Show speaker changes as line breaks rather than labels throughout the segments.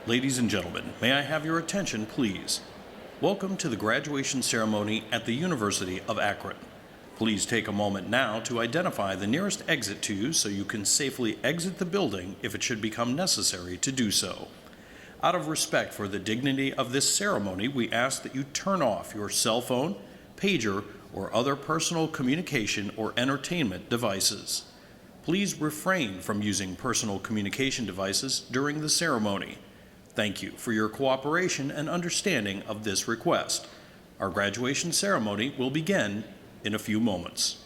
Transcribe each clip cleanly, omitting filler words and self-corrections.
Ladies and gentlemen, may I have your attention, please? Welcome to the graduation ceremony at the University of Akron. Please take a moment now to identify the nearest exit to you so you can safely exit the building if it should become necessary to do so. Out of respect for the dignity of this ceremony, we ask that you turn off your cell phone, pager, or other personal communication or entertainment devices. Please refrain from using personal communication devices during the ceremony. Thank you for your cooperation and understanding of this request. Our graduation ceremony will begin in a few moments.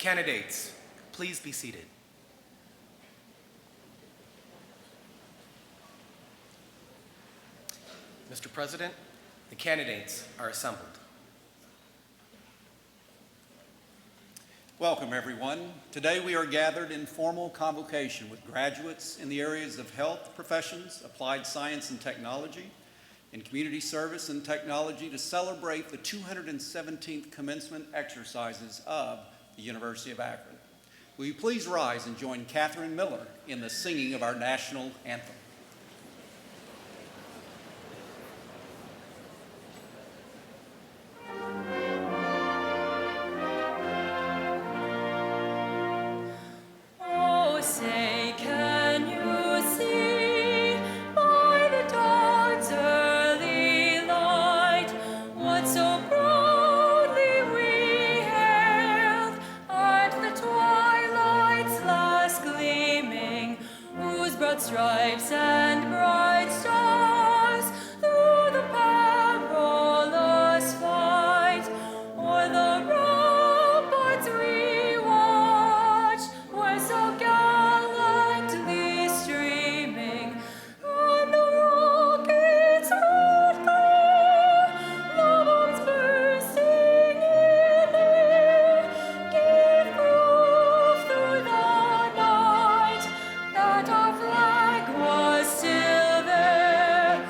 Candidates, please be seated. Mr. President, the candidates are assembled.
Welcome, everyone. Today we are gathered in formal convocation with graduates in the areas of health professions, applied science and technology, and community service and technology to celebrate the 217th commencement exercises of the University of Akron. Will you please rise and join Catherine Miller in the singing of our national anthem?
Stripes and bright stars through the perilous fight, o'er the ramparts we watched were so gallantly streaming, and the rockets' red glare, the bombs bursting in air, gave proof through the night that our flag was still there.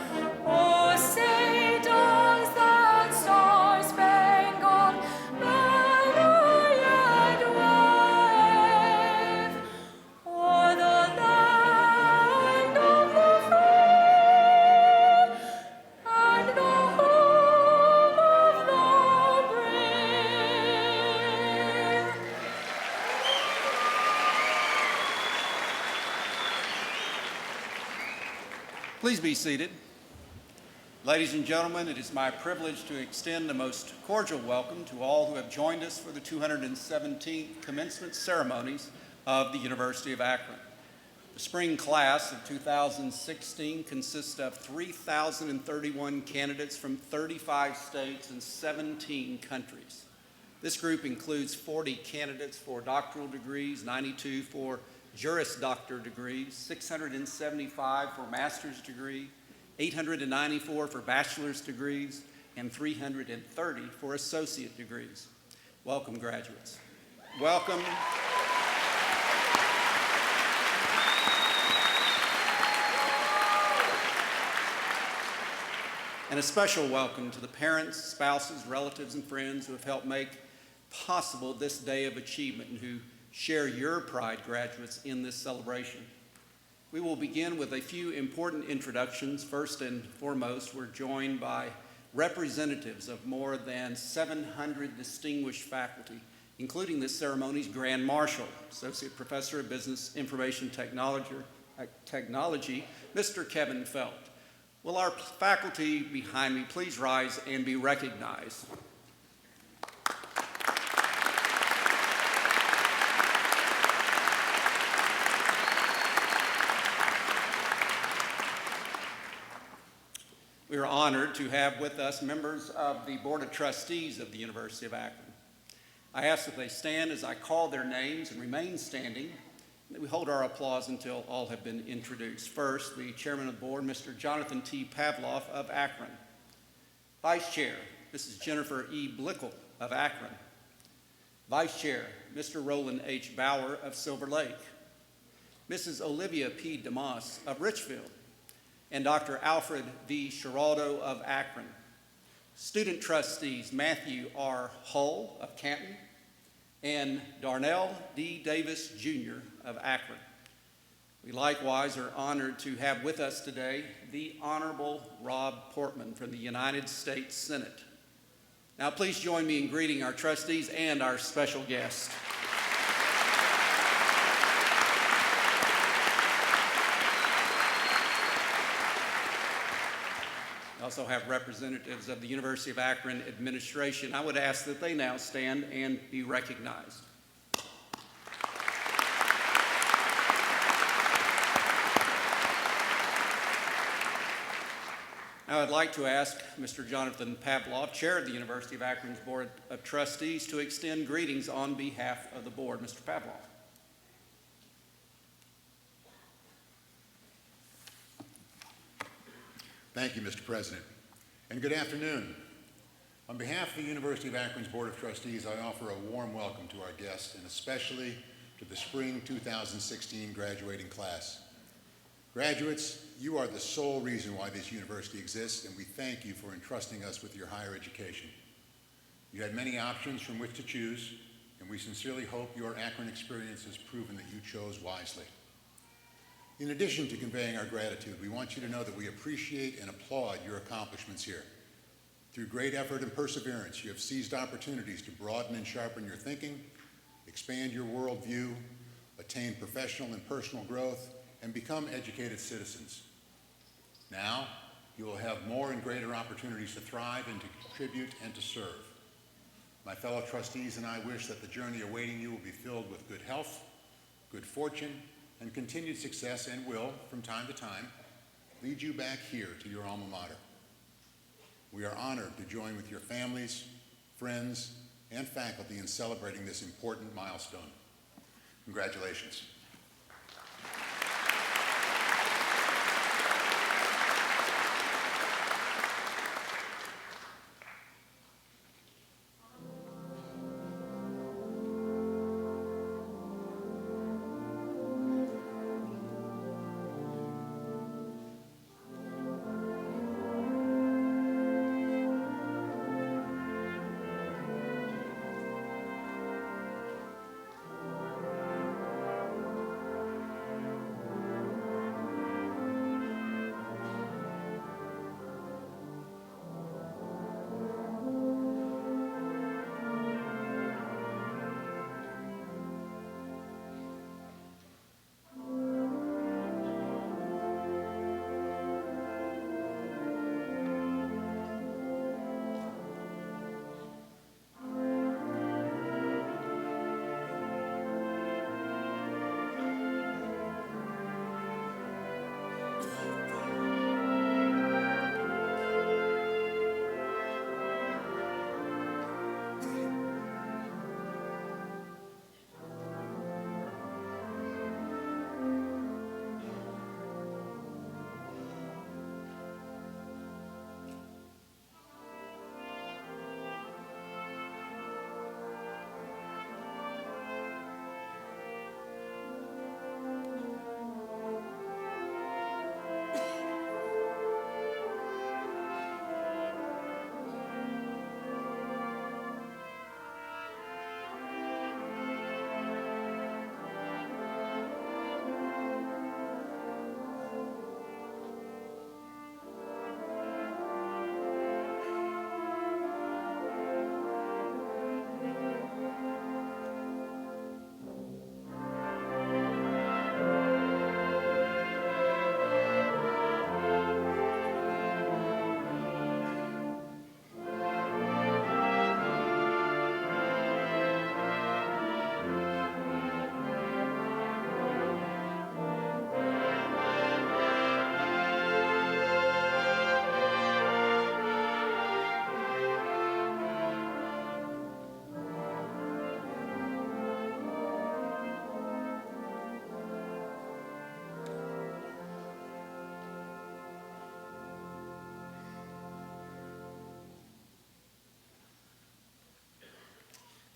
Oh, say does that star-spangled banner yet wave o'er the land of the free and the home of the brave?
Please be seated. Ladies and gentlemen, it is my privilege to extend a most cordial welcome to all who have joined us for the 217th commencement ceremonies of the University of Akron. The spring class of 2016 consists of 3,031 candidates from 35 states and 17 countries. This group includes 40 candidates for doctoral degrees, 92 for Juris Doctor degrees, 675 for master's degree, 894 for bachelor's degrees, and 330 for associate degrees. Welcome, graduates. Welcome. And a special welcome to the parents, spouses, relatives, and friends who have helped make possible this day of achievement and who share your pride, graduates, in this celebration. We will begin with a few important introductions. First and foremost, we're joined by representatives of more than 700 distinguished faculty, including this ceremony's Grand Marshal, Associate Professor of Business Information Technology, Mr. Kevin Felt. Will our faculty behind me please rise and be recognized? We are honored to have with us members of the Board of Trustees of the University of Akron. I ask that they stand as I call their names and remain standing, and that we hold our applause until all have been introduced. First, the Chairman of the Board, Mr. Jonathan T. Pavlov of Akron. Vice Chair, Mrs. Jennifer E. Blickel of Akron. Vice Chair, Mr. Roland H. Bauer of Silver Lake. Mrs. Olivia P. DeMoss of Richfield. And Dr. Alfred V. Sheraldo of Akron. Student trustees Matthew R. Hull of Canton and Darnell D. Davis, Jr. of Akron. We likewise are honored to have with us today the Honorable Rob Portman from the United States Senate. Now please join me in greeting our trustees and our special guest. We also have representatives of the University of Akron administration. I would ask that they now stand and be recognized. Now I'd like to ask Mr. Jonathan Pavlov, Chair of the University of Akron's Board of Trustees, to extend greetings on behalf of the board. Mr. Pavlov.
Thank you, Mr. President, and good afternoon. On behalf of the University of Akron's Board of Trustees, I offer a warm welcome to our guests and especially to the Spring 2016 graduating class. Graduates, you are the sole reason why this university exists, and we thank you for entrusting us with your higher education. You had many options from which to choose, and we sincerely hope your Akron experience has proven that you chose wisely. In addition to conveying our gratitude, we want you to know that we appreciate and applaud your accomplishments here. Through great effort and perseverance, you have seized opportunities to broaden and sharpen your thinking, expand your worldview, attain professional and personal growth, and become educated citizens. Now, you will have more and greater opportunities to thrive and to contribute and to serve. My fellow trustees and I wish that the journey awaiting you will be filled with good health, good fortune, and continued success, and will, from time to time, lead you back here to your alma mater. We are honored to join with your families, friends, and faculty in celebrating this important milestone. Congratulations.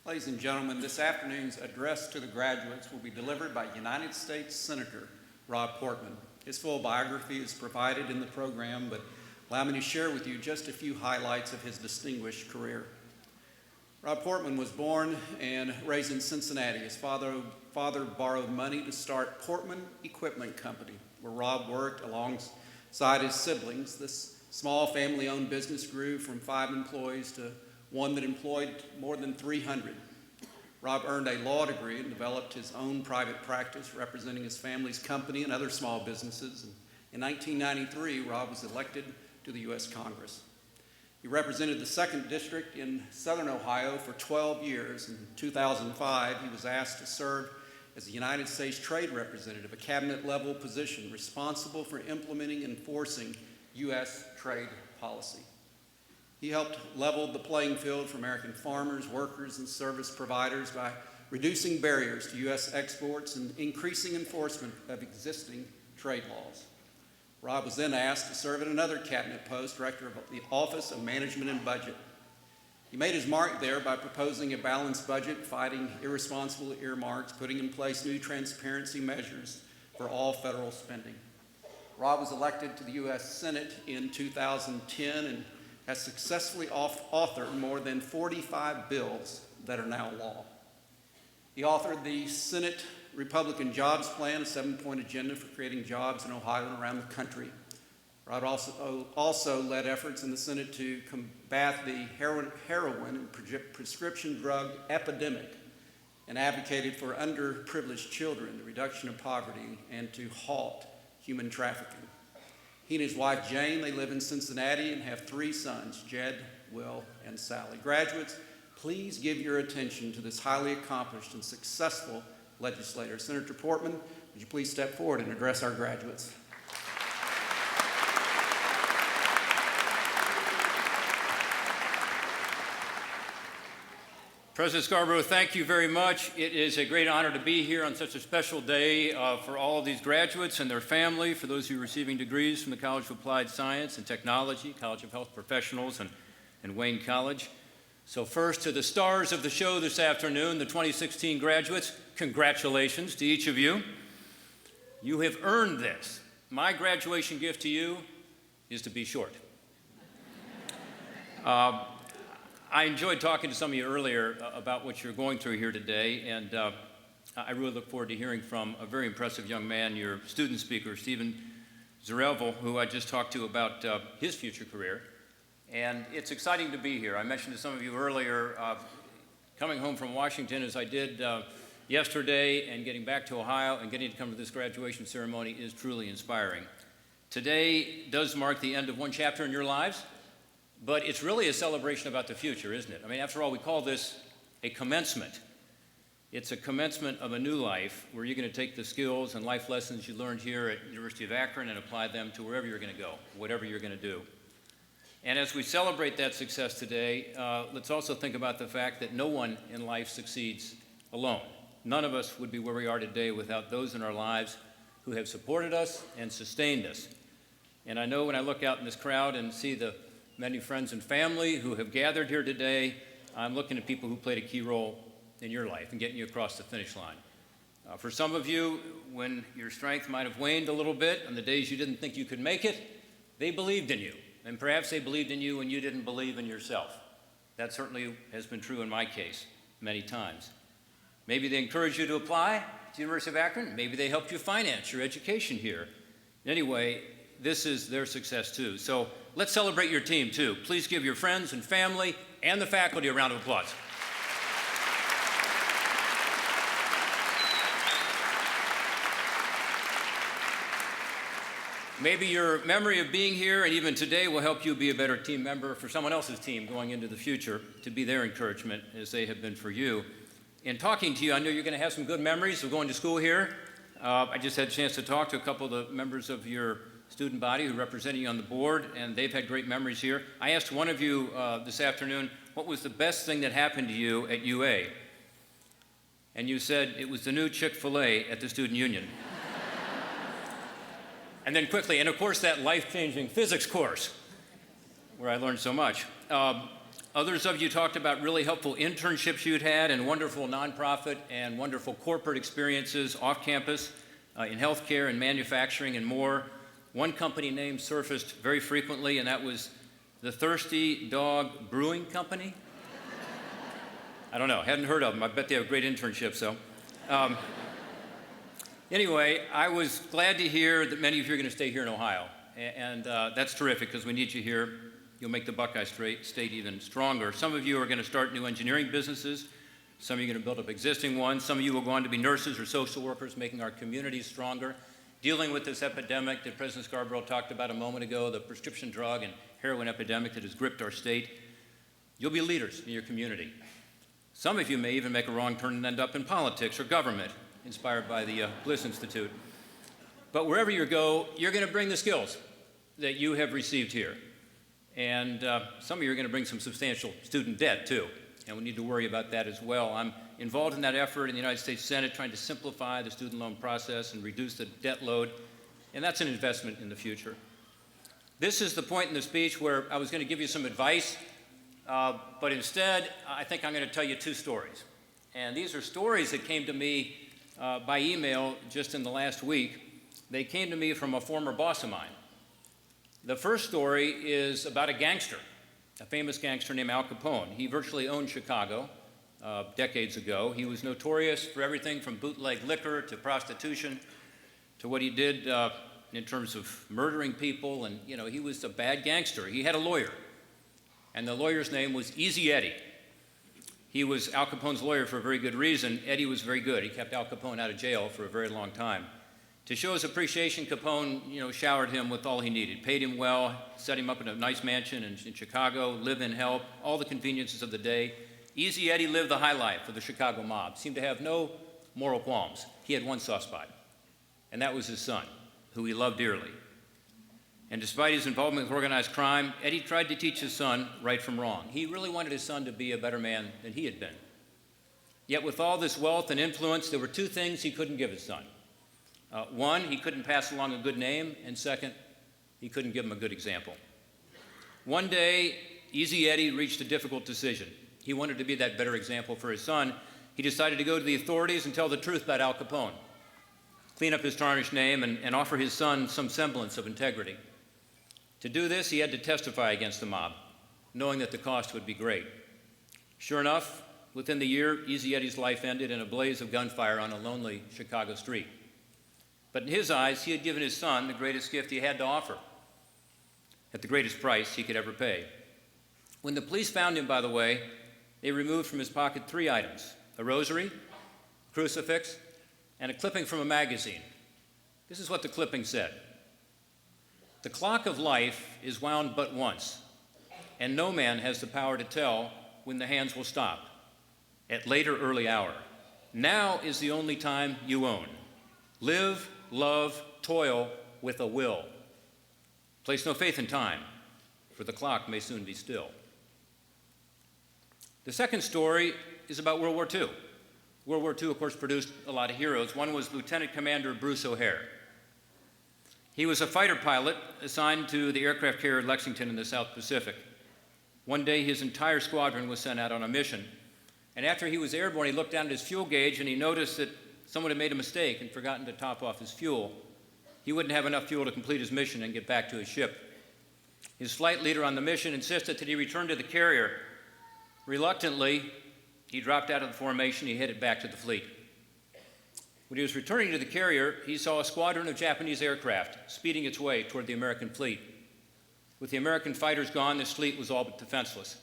Ladies and gentlemen, this afternoon's address to the graduates will be delivered by United States Senator Rob Portman. His full biography is provided in the program, but allow me to share with you just a few highlights of his distinguished career. Rob Portman was born and raised in Cincinnati. His father borrowed money to start Portman Equipment Company, where Rob worked alongside his siblings. This small family-owned business grew from 5 employees to one that employed more than 300. Rob earned a law degree and developed his own private practice representing his family's company and other small businesses. And in 1993, Rob was elected to the U.S. Congress. He represented the 2nd District in Southern Ohio for 12 years. In 2005, he was asked to serve as the United States Trade Representative, a cabinet-level position responsible for implementing and enforcing U.S. trade policy. He helped level the playing field for American farmers, workers, and service providers by reducing barriers to U.S. exports and increasing enforcement of existing trade laws. Rob was then asked to serve in another cabinet post, Director of the Office of Management and Budget. He made his mark there by proposing a balanced budget, fighting irresponsible earmarks, putting in place new transparency measures for all federal spending. Rob was elected to the U.S. Senate in 2010 and has successfully authored more than 45 bills that are now law. He authored the Senate Republican Jobs Plan, a 7-point agenda for creating jobs in Ohio and around the country. Rod also led efforts in the Senate to combat the heroin and prescription drug epidemic and advocated for underprivileged children, the reduction of poverty, and to halt human trafficking. He and his wife, Jane, they live in Cincinnati and have 3 sons, Jed, Will, and Sally. Graduates, please give your attention to this highly accomplished and successful legislator. Senator Portman, would you please step forward and address our graduates?
President Scarborough, thank you very much. It is a great honor to be here on such a special day for all of these graduates and their family, for those of you receiving degrees from the College of Applied Science and Technology, College of Health Professionals, and Wayne College. So first, to the stars of the show this afternoon, the 2016 graduates, congratulations to each of you. You have earned this. My graduation gift to you is to be short. I enjoyed talking to some of you earlier about what you're going through here today, and I really look forward to hearing from a very impressive young man, your student speaker, Stephen Zarelval, who I just talked to about his future career. And it's exciting to be here. I mentioned to some of you earlier, coming home from Washington as I did yesterday and getting back to Ohio and getting to come to this graduation ceremony is truly inspiring. Today does mark the end of one chapter in your lives, but it's really a celebration about the future, isn't it? I mean, after all, we call this a commencement. It's a commencement of a new life where you're going to take the skills and life lessons you learned here at the University of Akron and apply them to wherever you're going to go, whatever you're going to do. And as we celebrate that success today, let's also think about the fact that no one in life succeeds alone. None of us would be where we are today without those in our lives who have supported us and sustained us. And I know when I look out in this crowd and see the many friends and family who have gathered here today, I'm looking at people who played a key role in your life and getting you across the finish line. For some of you, when your strength might have waned a little bit on the days you didn't think you could make it, they believed in you. And perhaps they believed in you when you didn't believe in yourself. That certainly has been true in my case many times. Maybe they encouraged you to apply to the University of Akron. Maybe they helped you finance your education here. Anyway, this is their success too. So let's celebrate your team too. Please give your friends and family and the faculty a round of applause. Maybe your memory of being here and even today will help you be a better team member for someone else's team going into the future, to be their encouragement as they have been for you. In talking to you, I know you're going to have some good memories of going to school here. I just had a chance to talk to a couple of the members of your student body who represent you on the board, and they've had great memories here. I asked one of you this afternoon, what was the best thing that happened to you at UA? And you said it was the new Chick-fil-A at the Student Union. And then quickly, and of course that life-changing physics course, where I learned so much. Others of you talked about really helpful internships you'd had and wonderful nonprofit and wonderful corporate experiences off campus in healthcare and manufacturing and more. One company name surfaced very frequently, and that was the Thirsty Dog Brewing Company. I don't know, hadn't heard of them. I bet they have great internships, though. Anyway, I was glad to hear that many of you are going to stay here in Ohio, and that's terrific because we need you here. You'll make the Buckeye State even stronger. Some of you are going to start new engineering businesses. Some of you are going to build up existing ones. Some of you will go on to be nurses or social workers, making our communities stronger. Dealing with this epidemic that President Scarborough talked about a moment ago, the prescription drug and heroin epidemic that has gripped our state. You'll be leaders in your community. Some of you may even make a wrong turn and end up in politics or government, inspired by the Bliss Institute. But wherever you go, you're going to bring the skills that you have received here. And some of you are going to bring some substantial student debt, too. And we need to worry about that as well. I'm involved in that effort in the United States Senate, trying to simplify the student loan process and reduce the debt load. And that's an investment in the future. This is the point in the speech where I was going to give you some advice, but instead, I think I'm going to tell you two stories. And these are stories that came to me by email just in the last week. They came to me from a former boss of mine. The first story is about a gangster, a famous gangster named Al Capone. He virtually owned Chicago decades ago. He was notorious for everything from bootleg liquor to prostitution to what he did in terms of murdering people. And, you know, he was a bad gangster. He had a lawyer, and the lawyer's name was Easy Eddie. He was Al Capone's lawyer for a very good reason. Eddie was very good. He kept Al Capone out of jail for a very long time. To show his appreciation, Capone, showered him with all he needed, paid him well, set him up in a nice mansion in Chicago, live-in help, all the conveniences of the day. Easy Eddie lived the high life of the Chicago mob, seemed to have no moral qualms. He had one soft spot, and that was his son, who he loved dearly. And despite his involvement with organized crime, Eddie tried to teach his son right from wrong. He really wanted his son to be a better man than he had been. Yet with all this wealth and influence, there were two things he couldn't give his son. One, he couldn't pass along a good name, and second, he couldn't give him a good example. One day, Easy Eddie reached a difficult decision. He wanted to be that better example for his son. He decided to go to the authorities and tell the truth about Al Capone, clean up his tarnished name, and offer his son some semblance of integrity. To do this, he had to testify against the mob, knowing that the cost would be great. Sure enough, within the year, Easy Eddie's life ended in a blaze of gunfire on a lonely Chicago street. But in his eyes, he had given his son the greatest gift he had to offer, at the greatest price he could ever pay. When the police found him, by the way, they removed from his pocket 3 items: a rosary, a crucifix, and a clipping from a magazine. This is what the clipping said: "The clock of life is wound but once, and no man has the power to tell when the hands will stop, at late or early hour. Now is the only time you own. Live, love, toil with a will. Place no faith in time, for the clock may soon be still." The second story is about World War II. World War II, of course, produced a lot of heroes. One was Lieutenant Commander Bruce O'Hare. He was a fighter pilot assigned to the aircraft carrier Lexington in the South Pacific. One day, his entire squadron was sent out on a mission, and after he was airborne, he looked down at his fuel gauge and he noticed that someone had made a mistake and forgotten to top off his fuel. He wouldn't have enough fuel to complete his mission and get back to his ship. His flight leader on the mission insisted that he return to the carrier. Reluctantly, he dropped out of the formation. He headed back to the fleet. When he was returning to the carrier, he saw a squadron of Japanese aircraft speeding its way toward the American fleet. With the American fighters gone, this fleet was all but defenseless.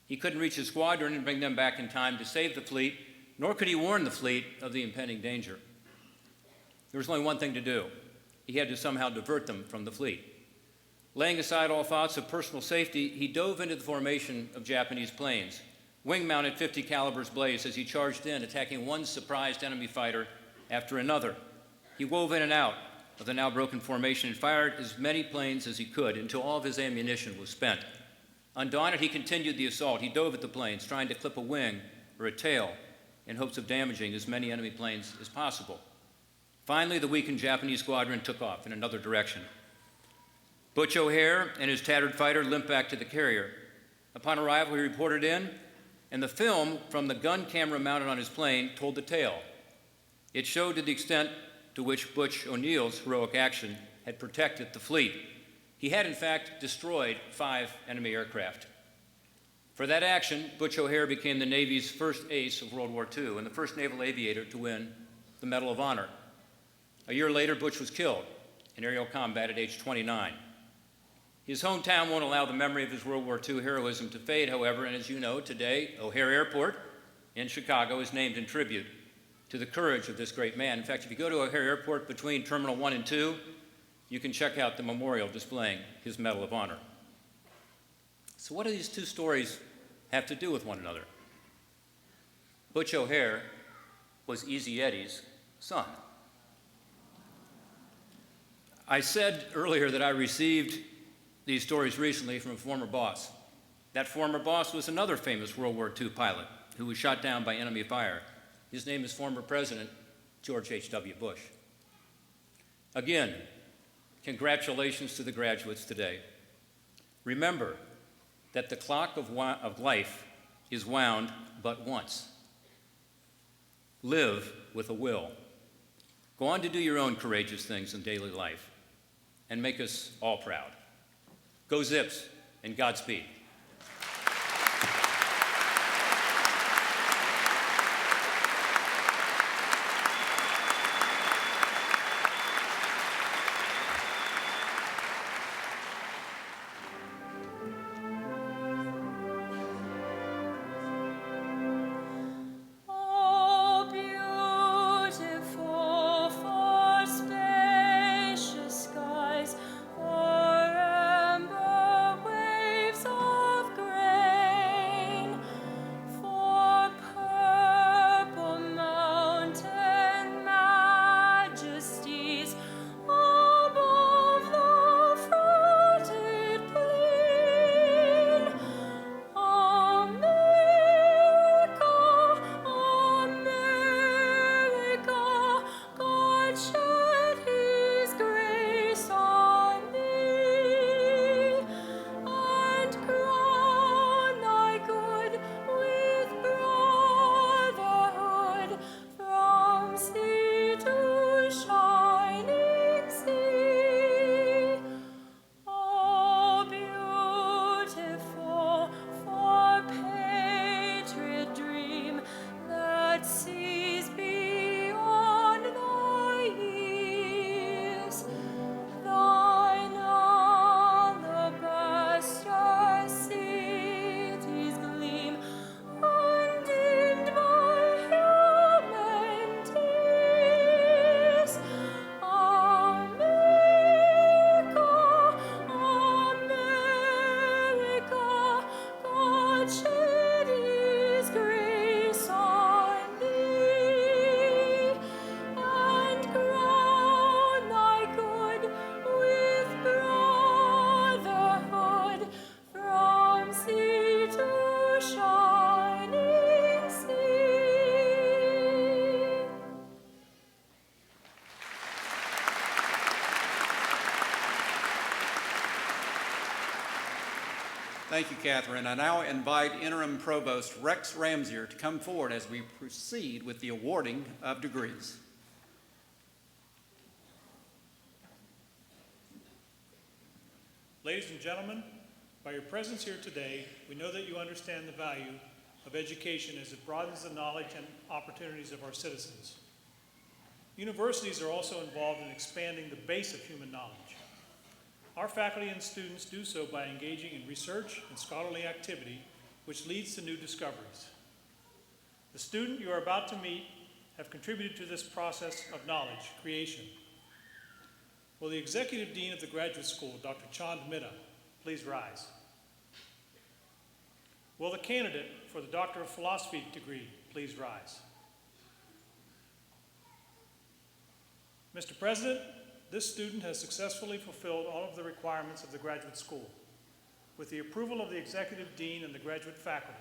He couldn't reach his squadron and bring them back in time to save the fleet, nor could he warn the fleet of the impending danger. There was only one thing to do. He had to somehow divert them from the fleet. Laying aside all thoughts of personal safety, he dove into the formation of Japanese planes. Wing-mounted .50 calibers blazed as he charged in, attacking one surprised enemy fighter after another. He wove in and out of the now broken formation and fired as many planes as he could until all of his ammunition was spent. Undaunted, he continued the assault. He dove at the planes, trying to clip a wing or a tail in hopes of damaging as many enemy planes as possible. Finally, the weakened Japanese squadron took off in another direction. Butch O'Hare and his tattered fighter limped back to the carrier. Upon arrival, he reported in, and the film from the gun camera mounted on his plane told the tale. It showed to the extent to which Butch O'Neill's heroic action had protected the fleet. He had, in fact, destroyed 5 enemy aircraft. For that action, Butch O'Hare became the Navy's first ace of World War II and the first naval aviator to win the Medal of Honor. A year later, Butch was killed in aerial combat at age 29. His hometown won't allow the memory of his World War II heroism to fade, however, and as you know, today, O'Hare Airport in Chicago is named in tribute to the courage of this great man. In fact, if you go to O'Hare Airport between Terminal 1 and 2, you can check out the memorial displaying his Medal of Honor. So what do these two stories have to do with one another? Butch O'Hare was Easy Eddie's son. I said earlier that I received these stories recently from a former boss. That former boss was another famous World War II pilot who was shot down by enemy fire. His name is former President George H.W. Bush. Again, congratulations to the graduates today. Remember that the clock of life is wound but once. Live with a will. Go on to do your own courageous things in daily life and make us all proud. Go Zips and Godspeed.
Oh, beautiful for spacious skies, for amber waves of grain, for purple mountain majesties above the fruited plain. America, God shed His grace on thee, and crown thy good with brotherhood from sea to shining sea. Oh, beautiful for patriot dream that sees beyond thy years. Thine alabaster cities gleam, undimmed by human tears. America, America, God shed His grace on thee, and crown thy good with brotherhood from sea to shining sea.
Thank you, Catherine. I now invite Interim Provost Rex Ramsier to come forward as we proceed with the awarding of degrees.
Ladies and gentlemen, by your presence here today, we know that you understand the value of education as it broadens the knowledge and opportunities of our citizens. Universities are also involved in expanding the base of human knowledge. Our faculty and students do so by engaging in research and scholarly activity, which leads to new discoveries. The student you are about to meet have contributed to this process of knowledge creation. Will the Executive Dean of the Graduate School, Dr. Chand Mitta, please rise? Will the candidate for the Doctor of Philosophy degree please rise? Mr. President, this student has successfully fulfilled all of the requirements of the graduate school. With the approval of the Executive Dean and the graduate faculty,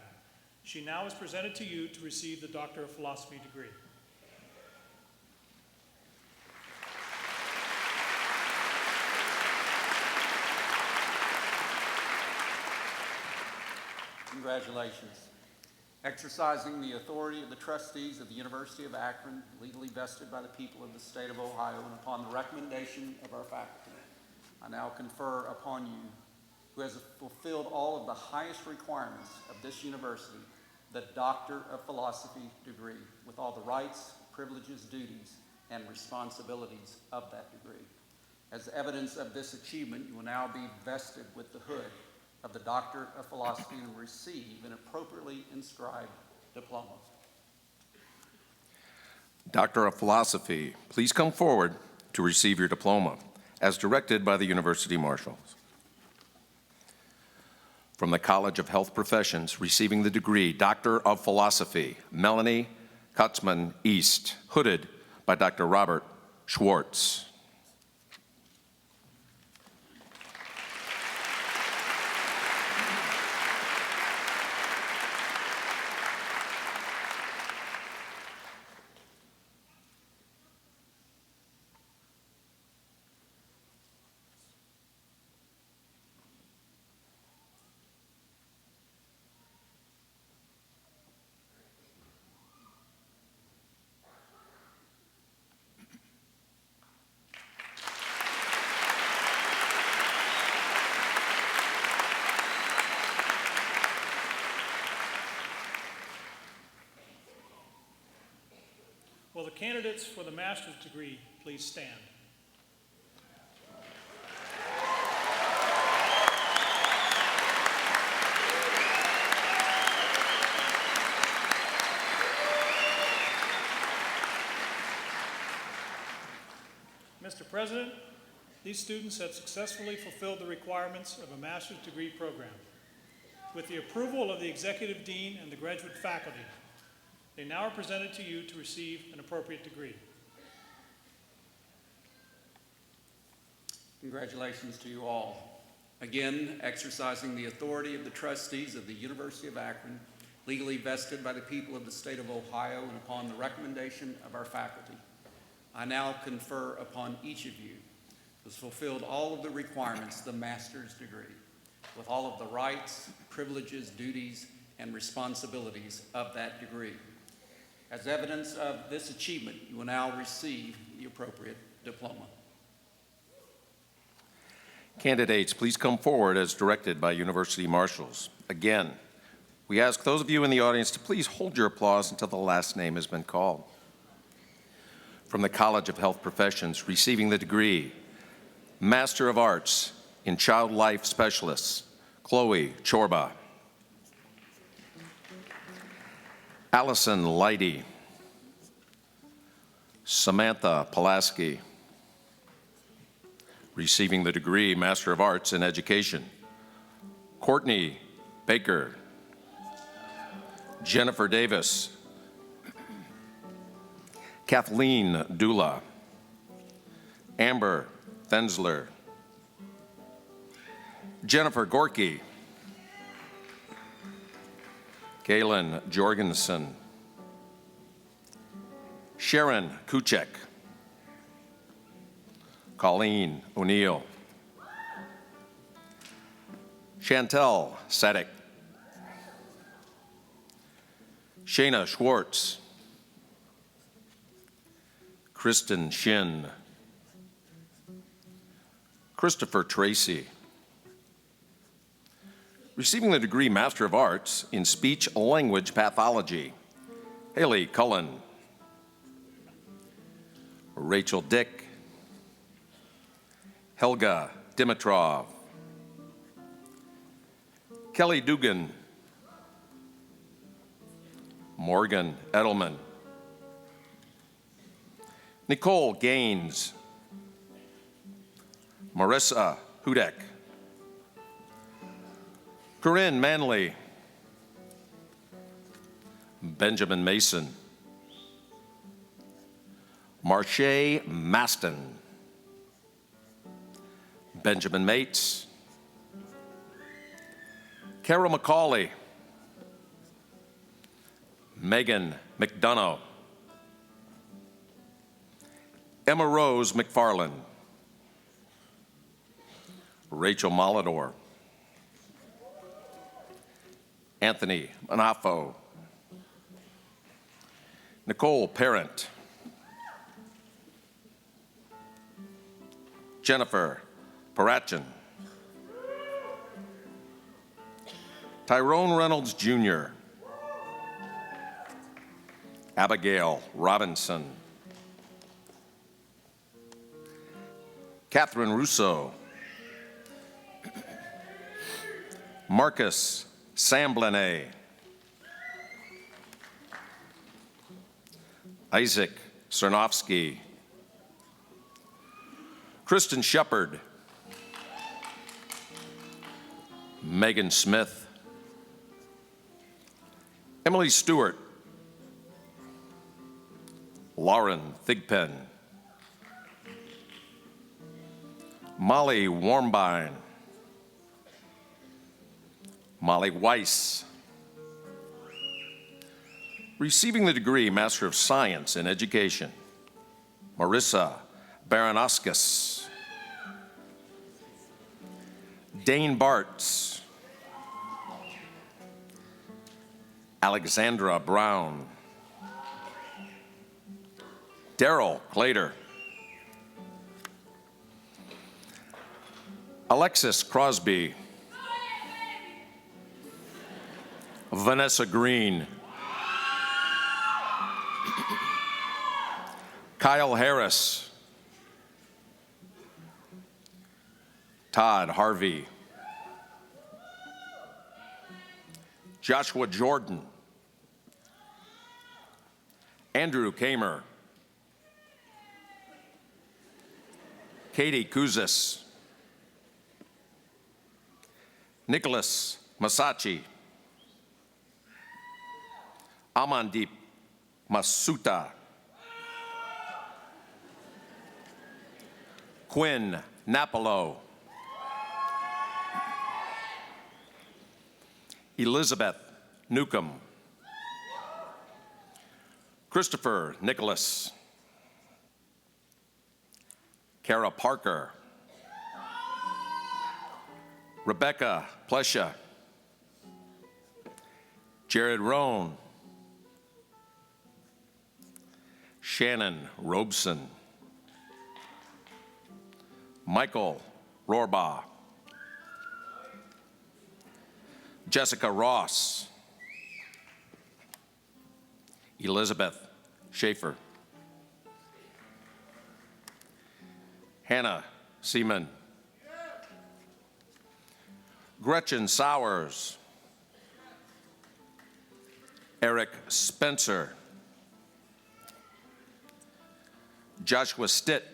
she now is presented to you to receive the Doctor of Philosophy degree.
Congratulations. Exercising the authority of the trustees of the University of Akron, legally vested by the people of the state of Ohio, and upon the recommendation of our faculty, I now confer upon you, who has fulfilled all of the highest requirements of this university, the Doctor of Philosophy degree, with all the rights, privileges, duties, and responsibilities of that degree. As evidence of this achievement, you will now be vested with the hood of the Doctor of Philosophy and receive an appropriately inscribed diploma.
Doctor of Philosophy, please come forward to receive your diploma, as directed by the University Marshals. From the College of Health Professions, receiving the degree Doctor of Philosophy, Melanie Kutzman East, hooded by Dr. Robert Schwartz.
candidates for the master's degree please stand? Mr. President, these students have successfully fulfilled the requirements of a master's degree program. With the approval of the Executive Dean and the graduate faculty, they now are presented to you to receive an appropriate degree.
Congratulations to you all. Again, exercising the authority of the trustees of the University of Akron, legally vested by the people of the state of Ohio and upon the recommendation of our faculty, I now confer upon each of you who has fulfilled all of the requirements of the master's degree, with all of the rights, privileges, duties, and responsibilities of that degree. As evidence of this achievement, you will now receive the appropriate diploma.
Candidates, please come forward as directed by university marshals. Again, we ask those of you in the audience to please hold your applause until the last name has been called. From the College of Health Professions, receiving the degree, Master of Arts in Child Life Specialists, Chloe Chorba. Allison Leidy. Samantha Pulaski. Receiving the degree, Master of Arts in Education, Courtney Baker. Jennifer Davis. Kathleen Dula. Amber Thensler. Jennifer Gorky. Galen Jorgensen. Sharon Kuchek. Colleen O'Neill. Chantel Sadek. Shayna Schwartz. Kristen Shin. Christopher Tracy. Receiving the degree Master of Arts in Speech Language Pathology, Haley Cullen. Rachel Dick. Helga Dimitrov. Kelly Dugan. Morgan Edelman. Nicole Gaines. Marissa Hudek. Corinne Manley. Benjamin Mason. Marche Maston. Benjamin Mates. Carol McCauley. Megan McDonough. Emma Rose McFarland. Rachel Molidor. Anthony Manafo. Nicole Parent. Jennifer Parachin. Tyrone Reynolds Jr. Abigail Robinson. Catherine Russo. Marcus Samblanet. Isaac Cernovsky. Kristen Shepard. Megan Smith. Emily Stewart. Lauren Thigpen. Molly Warmbine. Molly Weiss. Receiving the degree Master of Science in Education, Marissa Baranowskis. Dane Bartz. Alexandra Brown. Daryl Clater. Alexis Crosby. Vanessa Green. Kyle Harris. Todd Harvey. Joshua Jordan. Andrew Kamer. Katie Kuzis. Nicholas Masachi. Amandeep Masuta. Quinn Napolo. Elizabeth Newcomb. Christopher Nicholas. Kara Parker. Rebecca Plesha. Jared Roan. Shannon Robeson. Michael Rohrbaugh. Jessica Ross. Elizabeth Schaefer. Hannah Seaman. Gretchen Sowers. Eric Spencer. Joshua Stitt.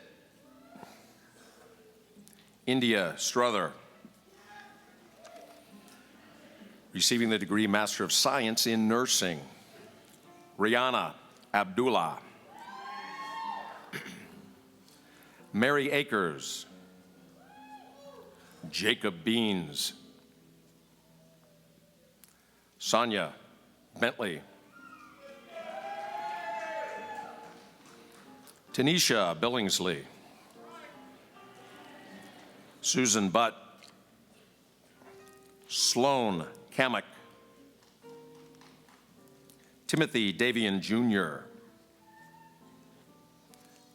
India Strother. Receiving the degree Master of Science in Nursing, Rihanna Abdullah. Mary Akers. Jacob Beans. Sonia Bentley. Tanisha Billingsley. Susan Butt. Sloan Kamek. Timothy Davian Jr.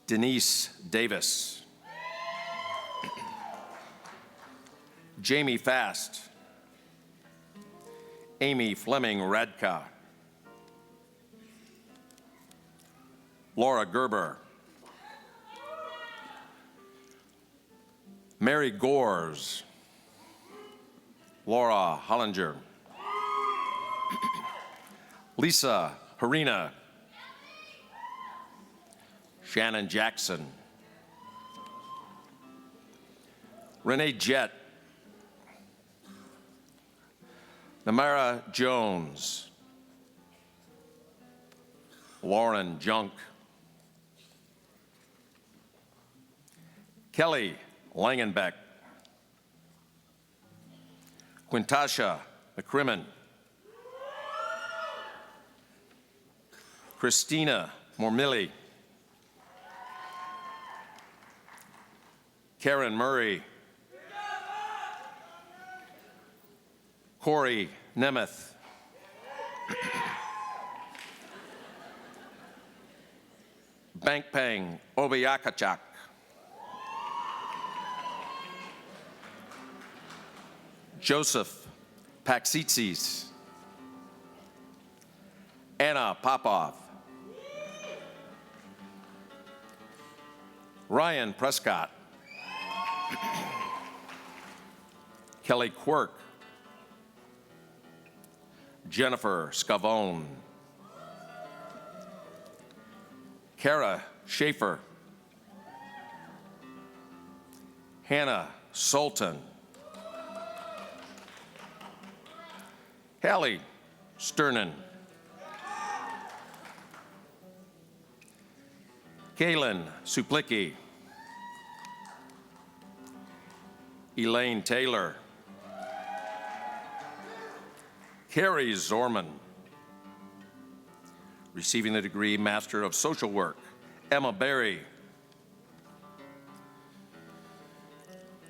Denise Davis. Jamie Fast. Amy Fleming Radka. Laura Gerber. Mary Gores. Laura Hollinger. Lisa Harina. Shannon Jackson. Renee Jett. Namara Jones. Lauren Junk. Kelly Langenbeck. Quintasha McCrimmon. Christina Mormilli. Karen Murray. Corey Nemeth. Bankpang Obiakachak. Joseph Paxitsis. Anna Popov. Ryan Prescott. Kelly Quirk. Jennifer Scavone. Kara Schaefer. Hannah Sultan. Hallie Sternan. Kaylin Suplicki. Elaine Taylor. Carrie Zorman. Receiving the degree Master of Social Work, Emma Berry.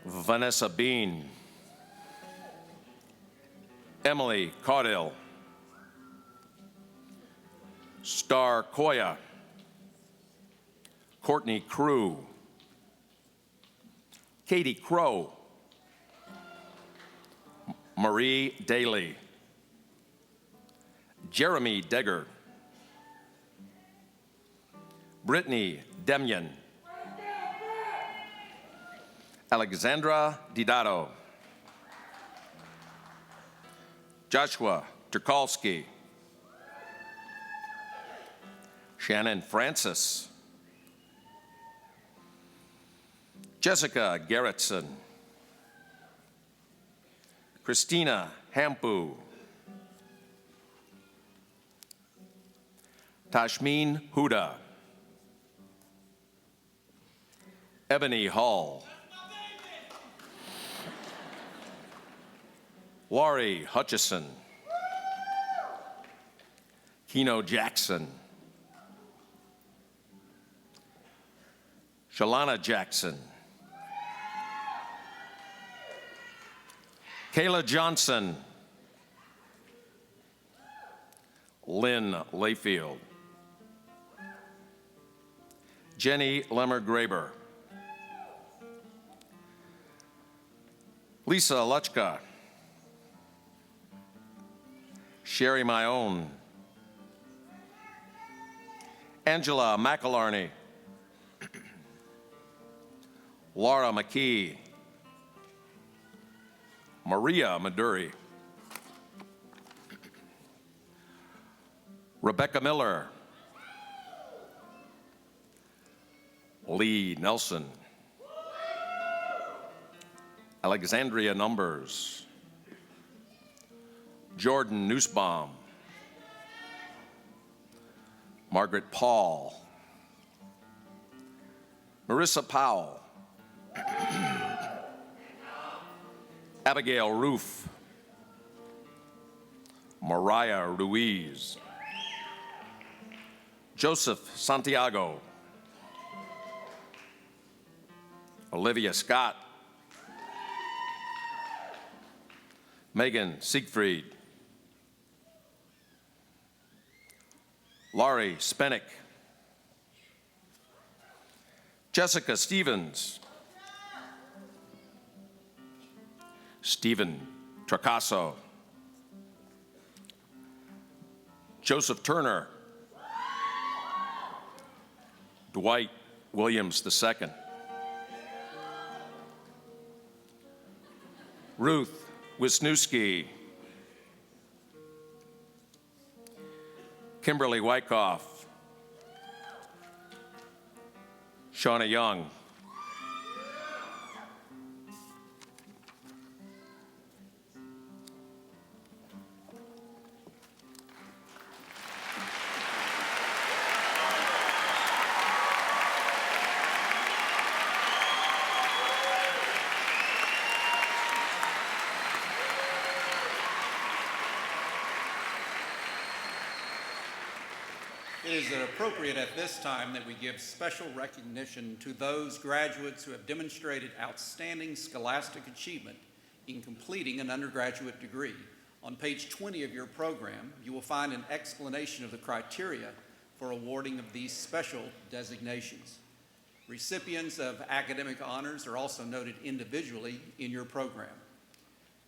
Vanessa Bean. Emily Caudill. Star Koya. Courtney Crew. Katie Crow. Marie Daly. Jeremy Degger. Brittany Demyan. Alexandra Didato. Joshua Turkalski. Shannon Francis. Jessica Gerritsen. Christina Hampu. Tashmeen Huda. Ebony Hall. Laurie Hutchison. Keynote Jackson. Shalana Jackson. Kayla Johnson. Lynn Layfield. Jenny Lemmer-Graber. Lisa Luchka. Sherry Myone. Angela McElarney. Laura McKee. Maria Maduri. Rebecca Miller. Lee Nelson. Alexandria Numbers. Jordan Nussbaum. Margaret Paul. Marissa Powell. Abigail Roof. Mariah Ruiz. Joseph Santiago. Olivia Scott. Megan Siegfried. Laurie Spenick. Jessica Stevens. Stephen Tracasso. Joseph Turner. Dwight Williams II. Ruth Wisniewski. Kimberly Wyckoff. Shauna Young.
It is appropriate at this time that we give special recognition to those graduates who have demonstrated outstanding scholastic achievement in completing an undergraduate degree. On page 20 of your program, you will find an explanation of the criteria for awarding of these special designations. Recipients of academic honors are also noted individually in your program.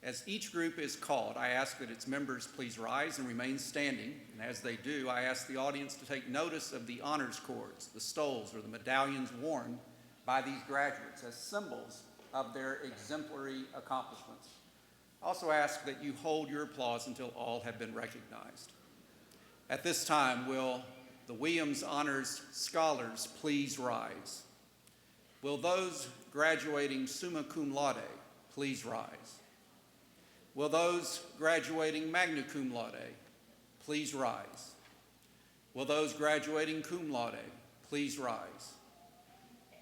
As each group is called, I ask that its members please rise and remain standing. And as they do, I ask the audience to take notice of the honors cords, the stoles, or the medallions worn by these graduates as symbols of their exemplary accomplishments. I also ask that you hold your applause until all have been recognized. At this time, will the Williams Honors Scholars please rise? Will those graduating summa cum laude please rise? Will those graduating magna cum laude please rise? Will those graduating cum laude please rise?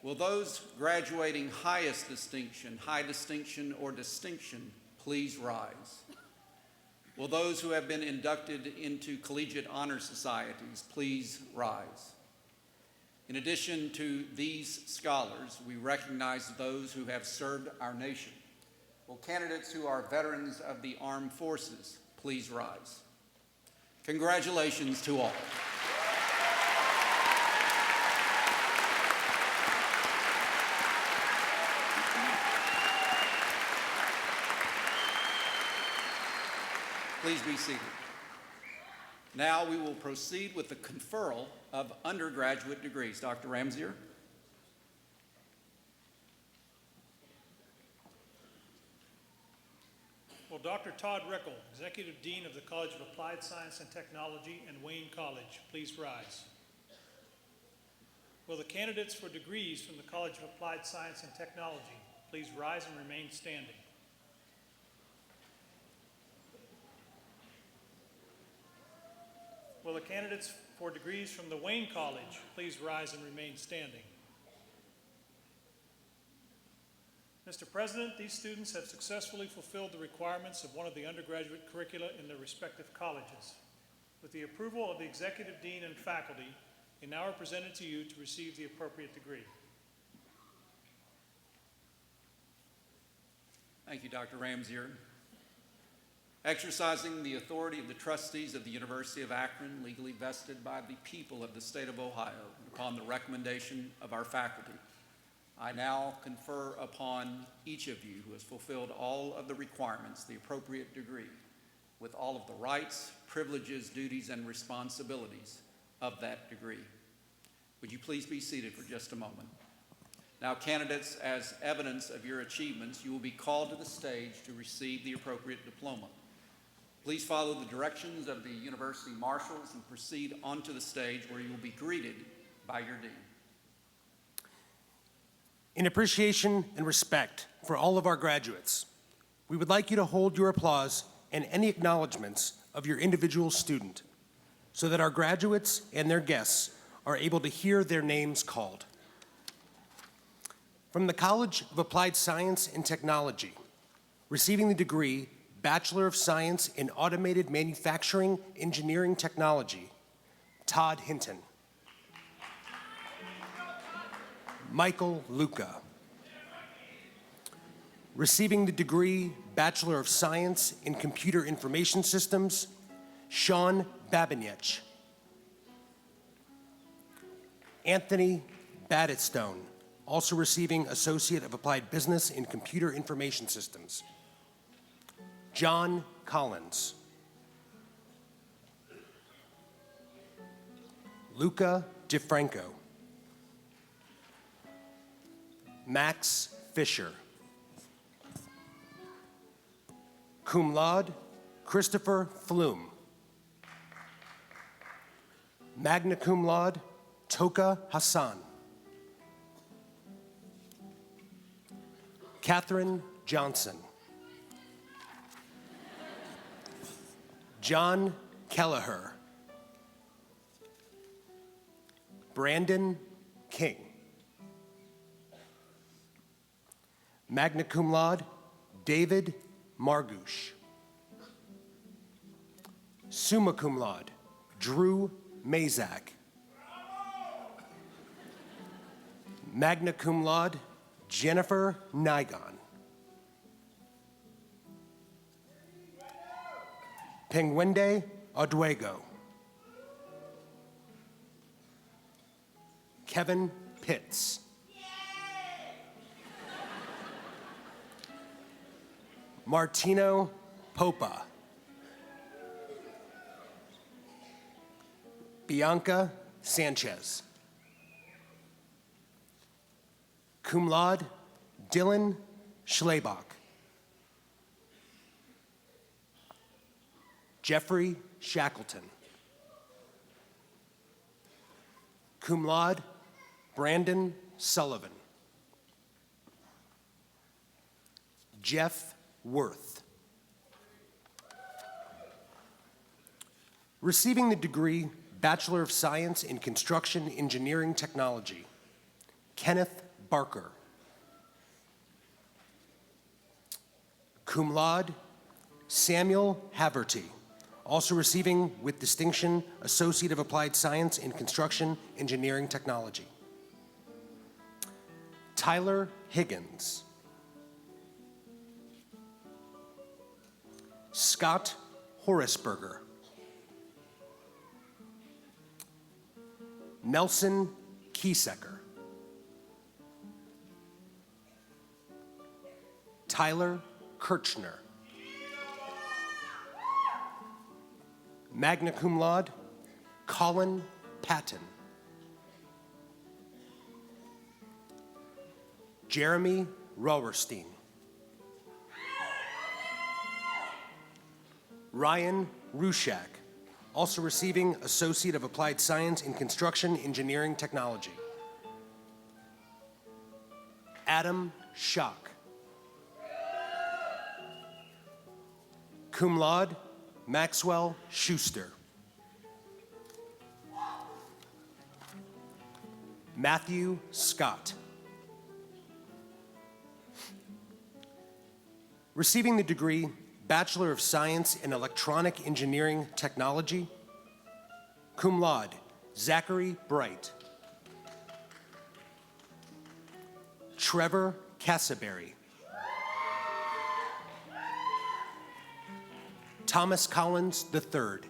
Will those graduating highest distinction, high distinction, or distinction please rise? Will those who have been inducted into collegiate honor societies please rise? In addition to these scholars, we recognize those who have served our nation. Will candidates who are veterans of the armed forces please rise? Congratulations to all. Please be seated. Now we will proceed with the conferral of undergraduate degrees. Dr. Ramsier.
Will Dr. Todd Rickel, Executive Dean of the College of Applied Science and Technology and Wayne College, please rise? Will the candidates for degrees from the College of Applied Science and Technology please rise and remain standing? Will the candidates for degrees from the Wayne College please rise and remain standing? Mr. President, these students have successfully fulfilled the requirements of one of the undergraduate curricula in their respective colleges. With the approval of the Executive Dean and faculty, they now are presented to you to receive the appropriate degree.
Thank you, Dr. Ramsier. Exercising the authority of the trustees of the University of Akron, legally vested by the people of the state of Ohio, and upon the recommendation of our faculty, I now confer upon each of you who has fulfilled all of the requirements the appropriate degree, with all of the rights, privileges, duties, and responsibilities of that degree. Would you please be seated for just a moment? Now, candidates, as evidence of your achievements, you will be called to the stage to receive the appropriate diploma. Please follow the directions of the university marshals and proceed onto the stage where you will be greeted by your dean.
In appreciation and respect for all of our graduates, we would like you to hold your applause and any acknowledgments of your individual student so that our graduates and their guests are able to hear their names called. From the College of Applied Science and Technology, receiving the degree Bachelor of Science in Automated Manufacturing Engineering Technology, Todd Hinton. Michael Luca. Receiving the degree Bachelor of Science in Computer Information Systems, Sean Babinich. Anthony Battistone, also receiving Associate of Applied Business in Computer Information Systems. John Collins. Luca DeFranco. Max Fisher. Cum laude, Christopher Flume. Magna cum laude, Toka Hassan. Catherine Johnson. John Kelleher. Brandon King. Magna cum laude, David Margouche. Summa cum laude, Drew Mazak. Magna cum laude, Jennifer Nigon. Penguende Oduego. Kevin Pitts. Martino Popa. Bianca Sanchez. Cum laude, Dylan Schlebach. Jeffrey Shackleton. Cum laude, Brandon Sullivan. Jeff Worth. Receiving the degree Bachelor of Science in Construction Engineering Technology, Kenneth Barker. Cum laude, Samuel Haverty, also receiving with distinction Associate of Applied Science in Construction Engineering Technology. Tyler Higgins. Scott Horisberger. Nelson Kiesecker. Tyler Kirchner. Magna cum laude, Colin Patton. Jeremy Rowerstein. Ryan Rushak, also receiving Associate of Applied Science in Construction Engineering Technology. Adam Schock. Cum laude, Maxwell Schuster. Matthew Scott. Receiving the degree Bachelor of Science in Electronic Engineering Technology. Cum laude, Zachary Bright. Trevor Cassaberry. Thomas Collins III.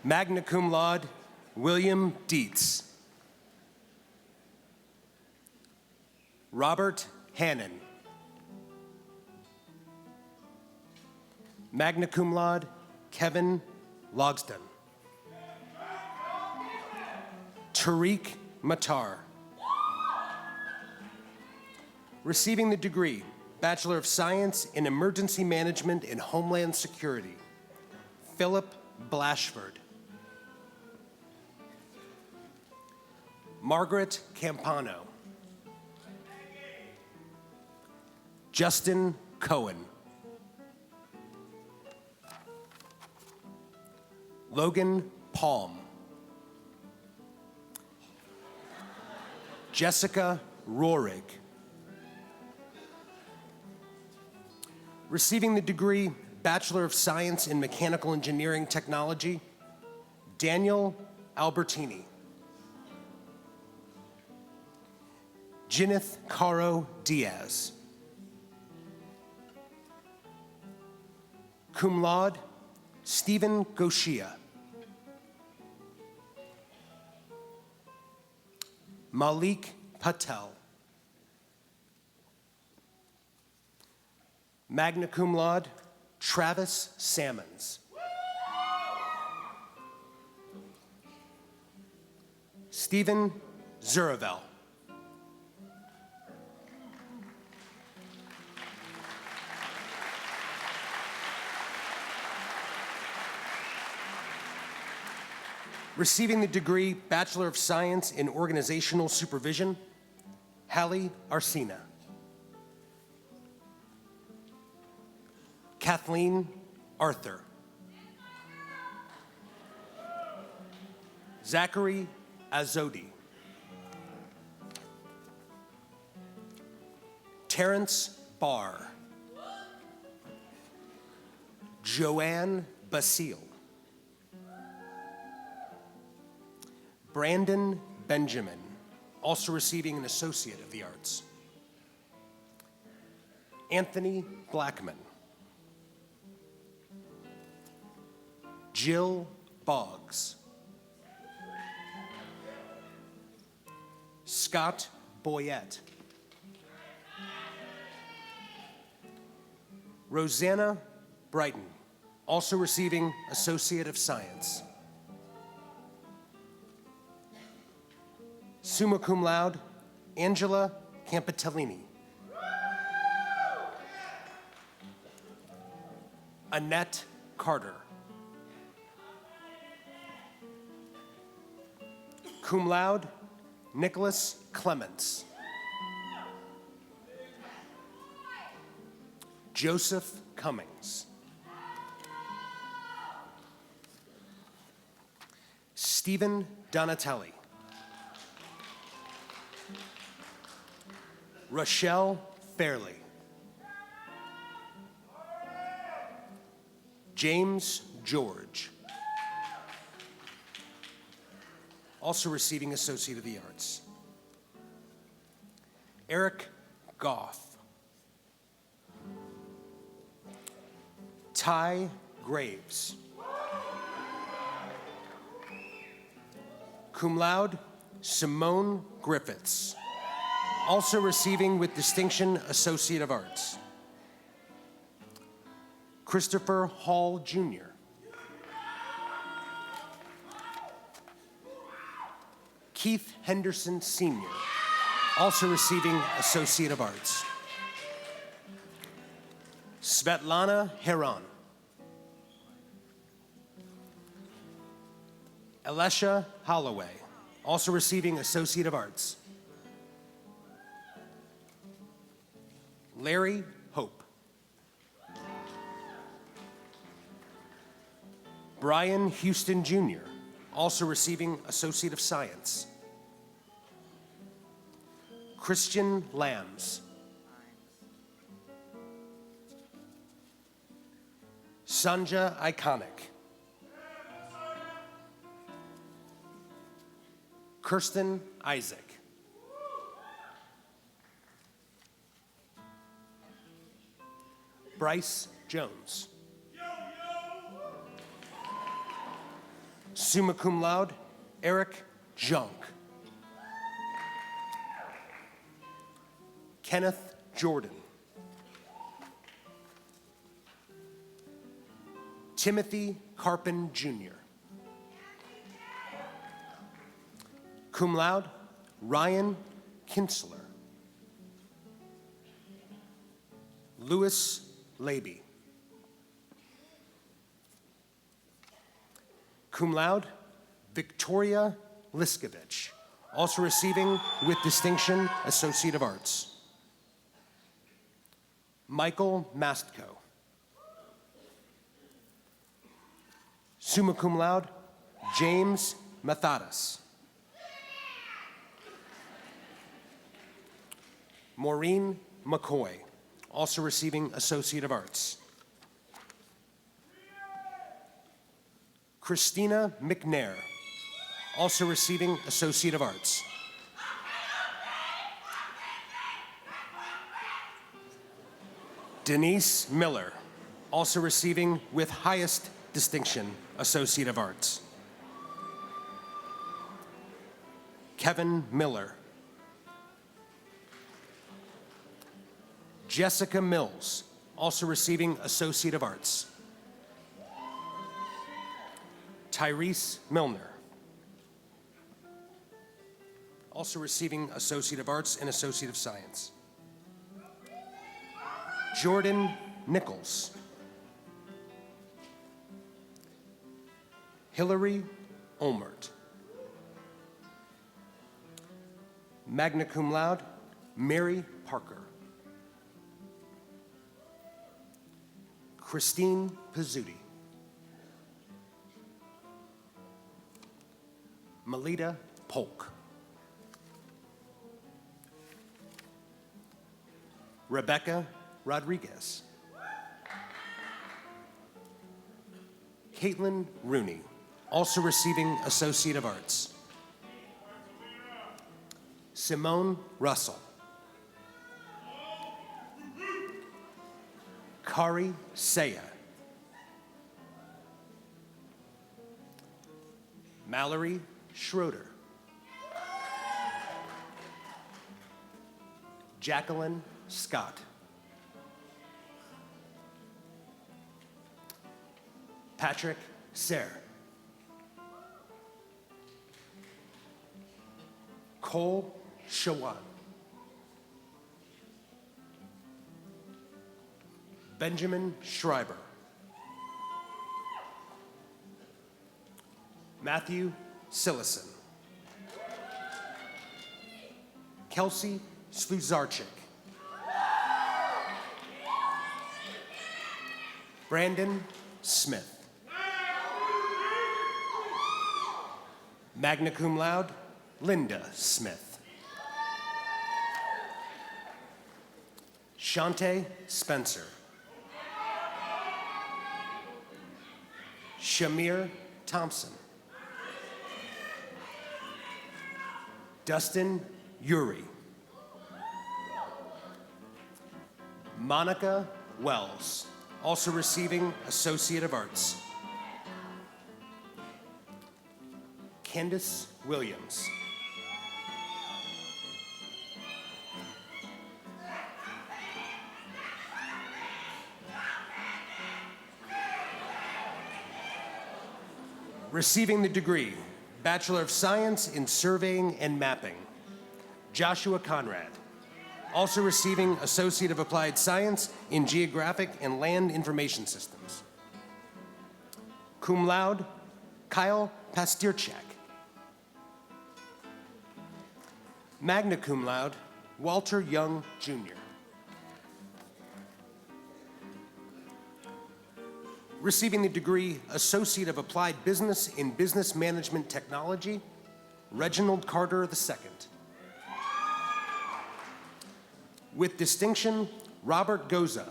Magna cum laude, William Dietz. Robert Hannon. Magna cum laude, Kevin Logsdon. Tariq Matar. Receiving the degree Bachelor of Science in Emergency Management and Homeland Security, Philip Blashford. Margaret Campano. Justin Cohen. Logan Palm. Jessica Rohrig. Receiving the degree Bachelor of Science in Mechanical Engineering Technology, Daniel Albertini. Gineth Caro Diaz. Cum laude, Stephen Goshia. Malik Patel. Magna cum laude, Travis Sammons. Stephen Zuravel. Receiving the degree Bachelor of Science in Organizational Supervision, Hallie Arsena. Kathleen Arthur. Zachary Azodi. Terrence Barr. Joanne Basile. Brandon Benjamin, also receiving an Associate of the Arts. Anthony Blackman. Jill Boggs. Scott Boyette. Rosanna Brighton, also receiving Associate of Science. Summa cum laude, Angela Campitellini. Annette Carter. Cum laude, Nicholas Clements. Joseph Cummings. Stephen Donatelli. Rochelle Fairley. James George. Also receiving Associate of the Arts. Eric Goff. Ty Graves. Cum laude, Simone Griffiths. Also receiving with distinction Associate of Arts. Christopher Hall Jr. Keith Henderson Sr., also receiving Associate of Arts. Svetlana Heron. Alesha Holloway, also receiving Associate of Arts. Larry Hope. Brian Houston Jr., also receiving Associate of Science. Christian Lambs. Sanja Iconic. Kirsten Isaac. Bryce Jones. Summa cum laude, Eric Junk. Kenneth Jordan. Timothy Carpin Jr. Cum laude, Ryan Kinsler. Louis Laby. Cum laude, Victoria Liskovich, also receiving with distinction Associate of Arts. Michael Mastko. Summa cum laude, James Mathadas. Maureen McCoy, also receiving Associate of Arts. Christina McNair, also receiving Associate of Arts. Denise Miller, also receiving with highest distinction Associate of Arts. Kevin Miller. Jessica Mills, also receiving Associate of Arts. Tyrese Milner, also receiving Associate of Arts and Associate of Science. Jordan Nichols. Hillary Olmert. Magna cum laude, Mary Parker. Christine Pizzuti. Melita Polk. Rebecca Rodriguez. Caitlin Rooney, also receiving Associate of Arts. Simone Russell. Kari Saya. Mallory Schroeder. Jacqueline Scott. Patrick Sayre. Cole Shawan. Benjamin Schreiber. Matthew Sillison. Kelsey Sluzarchik. Brandon Smith. Magna cum laude, Linda Smith. Shante Spencer. Shamir Thompson. Dustin Uri. Monica Wells, also receiving Associate of Arts. Candace Williams. Receiving the degree, Bachelor of Science in Surveying and Mapping, Joshua Conrad. Also receiving Associate of Applied Science in Geographic and Land Information Systems. Cum laude, Kyle Pastirchak. Magna cum laude, Walter Young, Jr. Receiving the degree Associate of Applied Business in Business Management Technology, Reginald Carter II. With distinction, Robert Goza,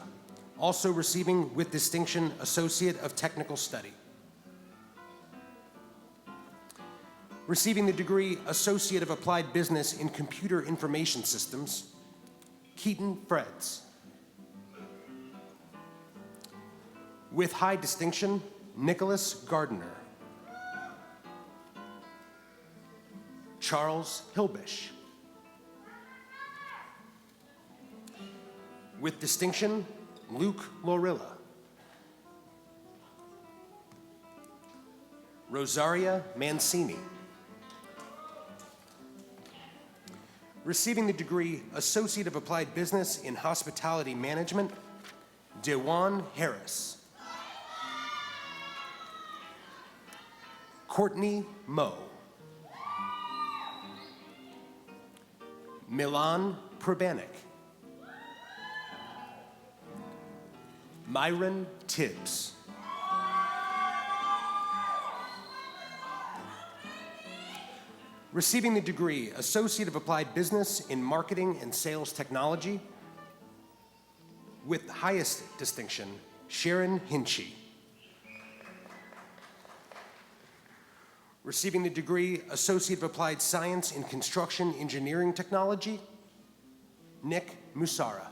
also receiving with distinction Associate of Technical Study. Receiving the degree Associate of Applied Business in Computer Information Systems, Keaton Freds. With high distinction, Nicholas Gardner. Charles Hilbish. With distinction, Luke Lorilla. Rosaria Mancini. Receiving the degree Associate of Applied Business in Hospitality Management, Dewan Harris. Courtney Moe. Milan Prabanik. Myron Tibbs. Receiving the degree Associate of Applied Business in Marketing and Sales Technology, with highest distinction, Sharon Hinchy. Receiving the degree Associate of Applied Science in Construction Engineering Technology, Nick Musara.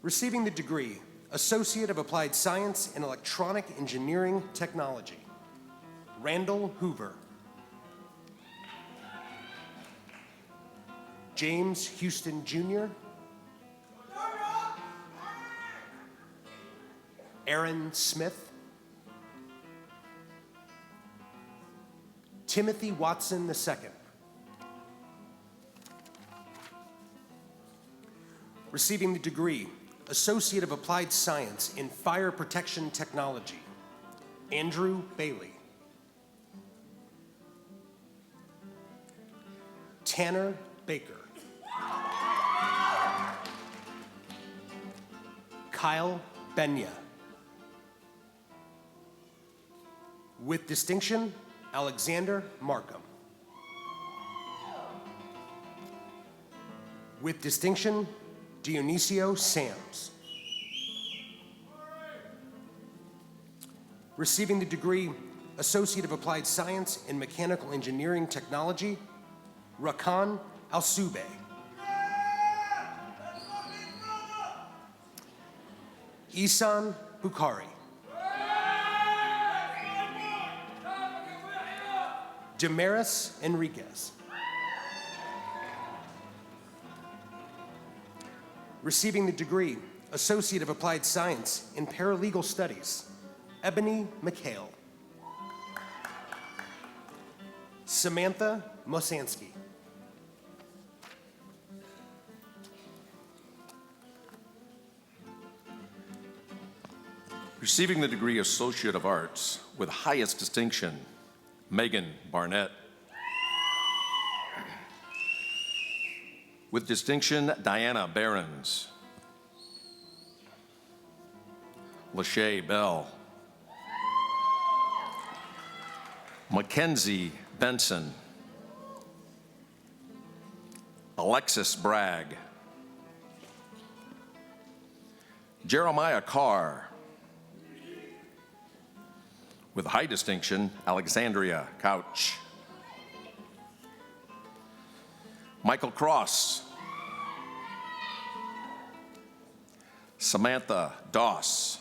Receiving the degree Associate of Applied Science in Electronic Engineering Technology, Randall Hoover. James Houston Jr. Aaron Smith. Timothy Watson II. Receiving the degree Associate of Applied Science in Fire Protection Technology, Andrew Bailey. Tanner Baker. Kyle Benya. With distinction, Alexander Markham. With distinction, Dionisio Sams. Receiving the degree Associate of Applied Science in Mechanical Engineering Technology, Rakan Al-Sube. Isan Bukhari. Damaris Enriquez. Receiving the degree Associate of Applied Science in Paralegal Studies, Ebony McHale. Samantha Mosansky.
Receiving the degree Associate of Arts with highest distinction, Megan Barnett. With distinction, Diana Behrens. Lachey Bell. Mackenzie Benson. Alexis Bragg. Jeremiah Carr. With high distinction, Alexandria Couch. Michael Cross. Samantha Doss.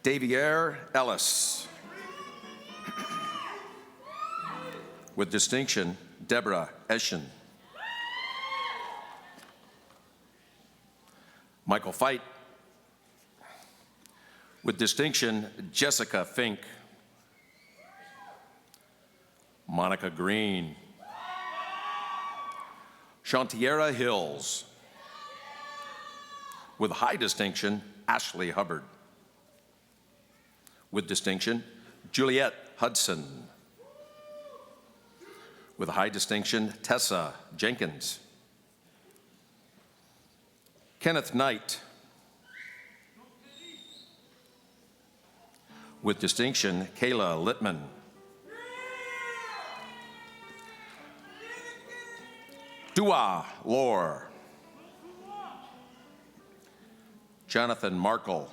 Davier Ellis. With distinction, Deborah Eschen. Michael Feit. With distinction, Jessica Fink. Monica Green. Shantiera Hills. With high distinction, Ashley Hubbard. With distinction, Juliette Hudson. With high distinction, Tessa Jenkins. Kenneth Knight. With distinction, Kayla Littman. Dua Lore. Jonathan Markle.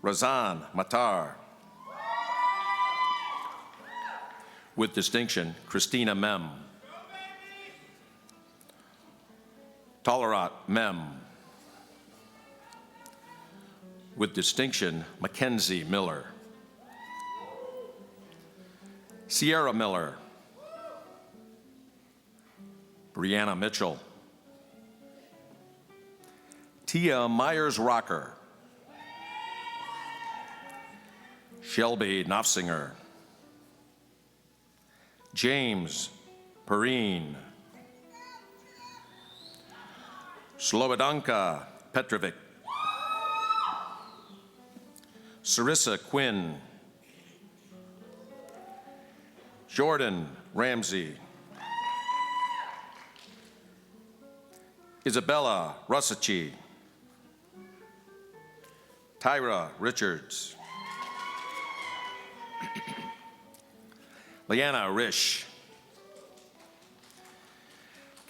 Razan Matar. With distinction, Christina Mem. Tolerat Mem. With distinction, Mackenzie Miller. Sierra Miller. Brianna Mitchell. Tia Myers-Rocker. Shelby Knopfsinger. James Perrine. Slobodanka Petrovic. Sarissa Quinn. Jordan Ramsey. Isabella Russici. Tyra Richards. Leanna Risch.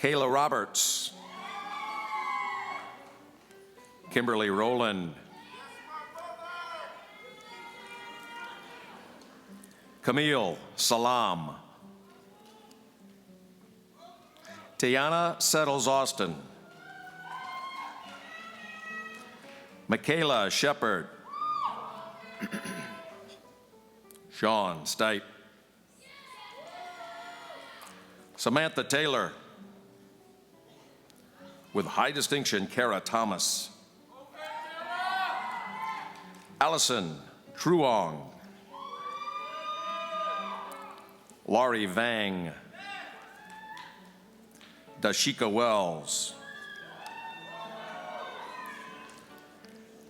Kayla Roberts. Kimberly Rowland. Camille Salam. Tiana Settles Austin. Michaela Shepard. Sean Stipe. Samantha Taylor. With high distinction, Kara Thomas. Allison Truong. Laurie Vang. Dashika Wells.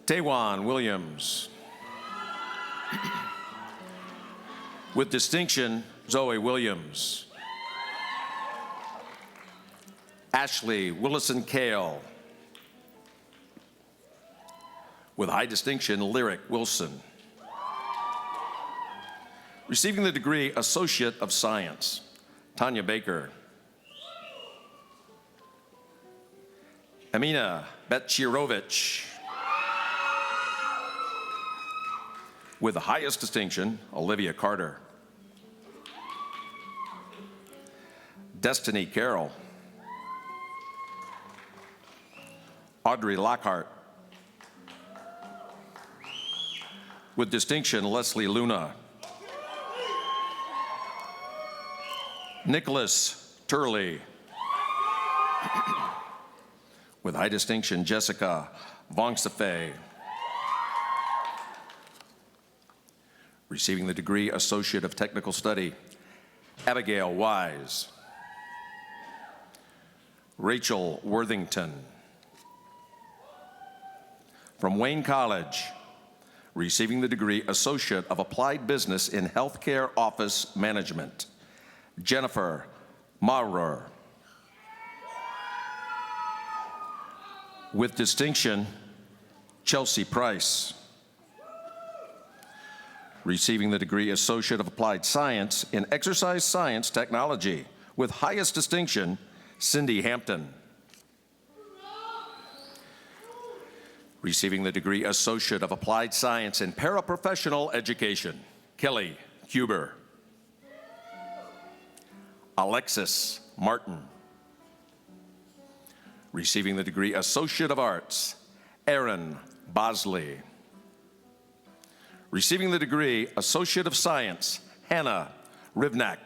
Taewan Williams. With distinction, Zoe Williams. Ashley Willison Kale. With high distinction, Lyric Wilson. Receiving the degree Associate of Science, Tanya Baker. Amina Betchirovich. With the highest distinction, Olivia Carter. Destiny Carroll. Audrey Lockhart. With distinction, Leslie Luna. Nicholas Turley. With high distinction, Jessica Vongsafe. Receiving the degree Associate of Technical Study, Abigail Wise. Rachel Worthington. From Wayne College, receiving the degree Associate of Applied Business in Healthcare Office Management, Jennifer Maurer. With distinction, Chelsea Price. Receiving the degree Associate of Applied Science in Exercise Science Technology, with highest distinction, Cindy Hampton. Receiving the degree Associate of Applied Science in Paraprofessional Education, Kelly Huber. Alexis Martin. Receiving the degree Associate of Arts, Aaron Bosley. Receiving the degree Associate of Science, Hannah Rivnak.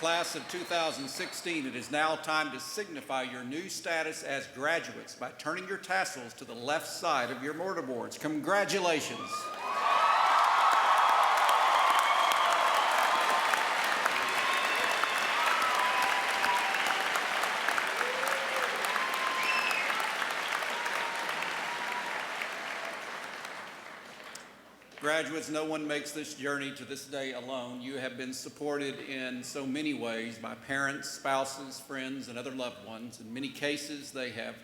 Class of 2016, it is now time to signify your new status as graduates by turning your tassels to the left side of your mortarboards. Congratulations. Graduates, no one makes this journey to this day alone. You have been supported in so many ways by parents, spouses, friends, and other loved ones. In many cases, they've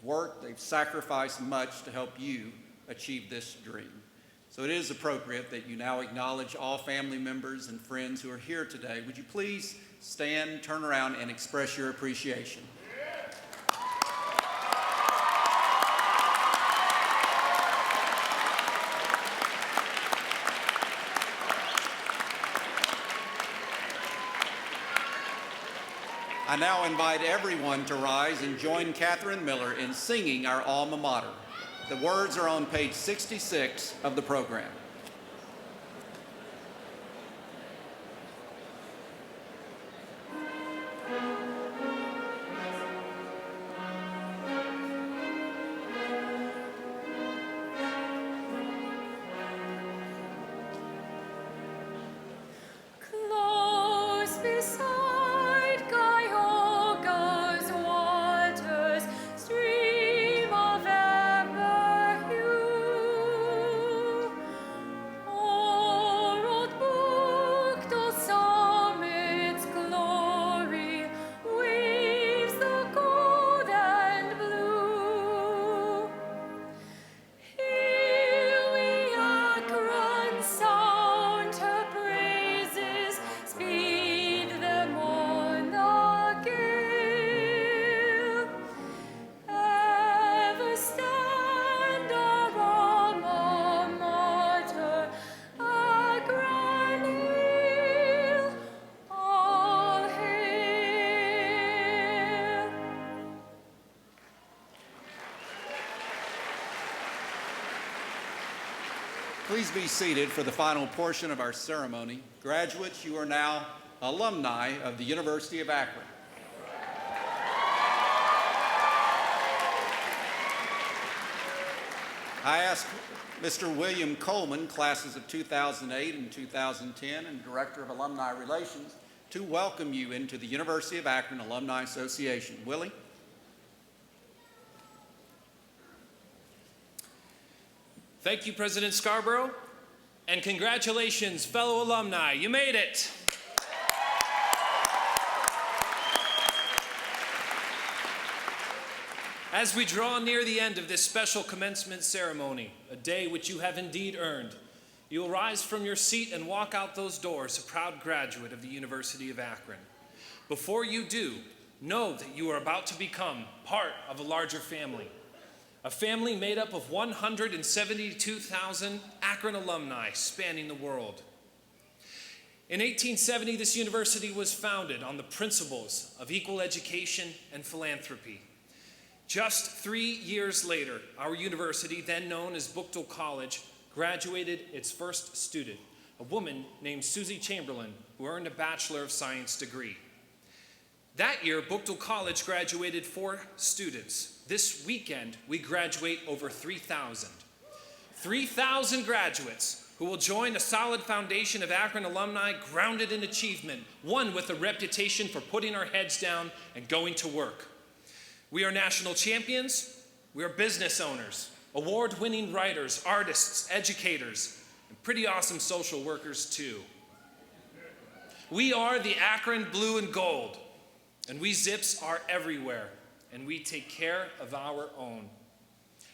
worked, they've sacrificed much to help you achieve this dream. So it is appropriate that you now acknowledge all family members and friends who are here today. Would you please stand, turn around, and express your appreciation? I now invite everyone to rise and join Catherine Miller in singing our alma mater. The words are on page 66 of the program.
Close beside Cuyahoga's waters, stream of amber hue, o'er old Bookdale summit's glory waves the gold and blue. Here we Akron sound her praises, speed them on the gale. Ever stand our alma mater, Akron Hill, all hail.
Please be seated for the final portion of our ceremony. Graduates, you are now alumni of the University of Akron. I ask Mr. William Coleman, classes of 2008 and 2010, and Director of Alumni Relations, to welcome you into the University of Akron Alumni Association. Willie?
Thank you, President Scarborough, and congratulations, fellow alumni. You made it. As we draw near the end of this special commencement ceremony, a day which you have indeed earned, you will rise from your seat and walk out those doors a proud graduate of the University of Akron. Before you do, know that you are about to become part of a larger family. A family made up of 172,000 Akron alumni spanning the world. In 1870, this university was founded on the principles of equal education and philanthropy. Just 3 years later, our university, then known as Bookdale College, graduated its first student, a woman named Susie Chamberlain, who earned a Bachelor of Science degree. That year, Bookdale College graduated 4 students. This weekend, we graduate over 3,000. 3,000 graduates who will join a solid foundation of Akron alumni grounded in achievement, one with a reputation for putting our heads down and going to work. We are national champions, we are business owners, award-winning writers, artists, educators, and pretty awesome social workers too. We are the Akron Blue and Gold, and we Zips are everywhere, and we take care of our own.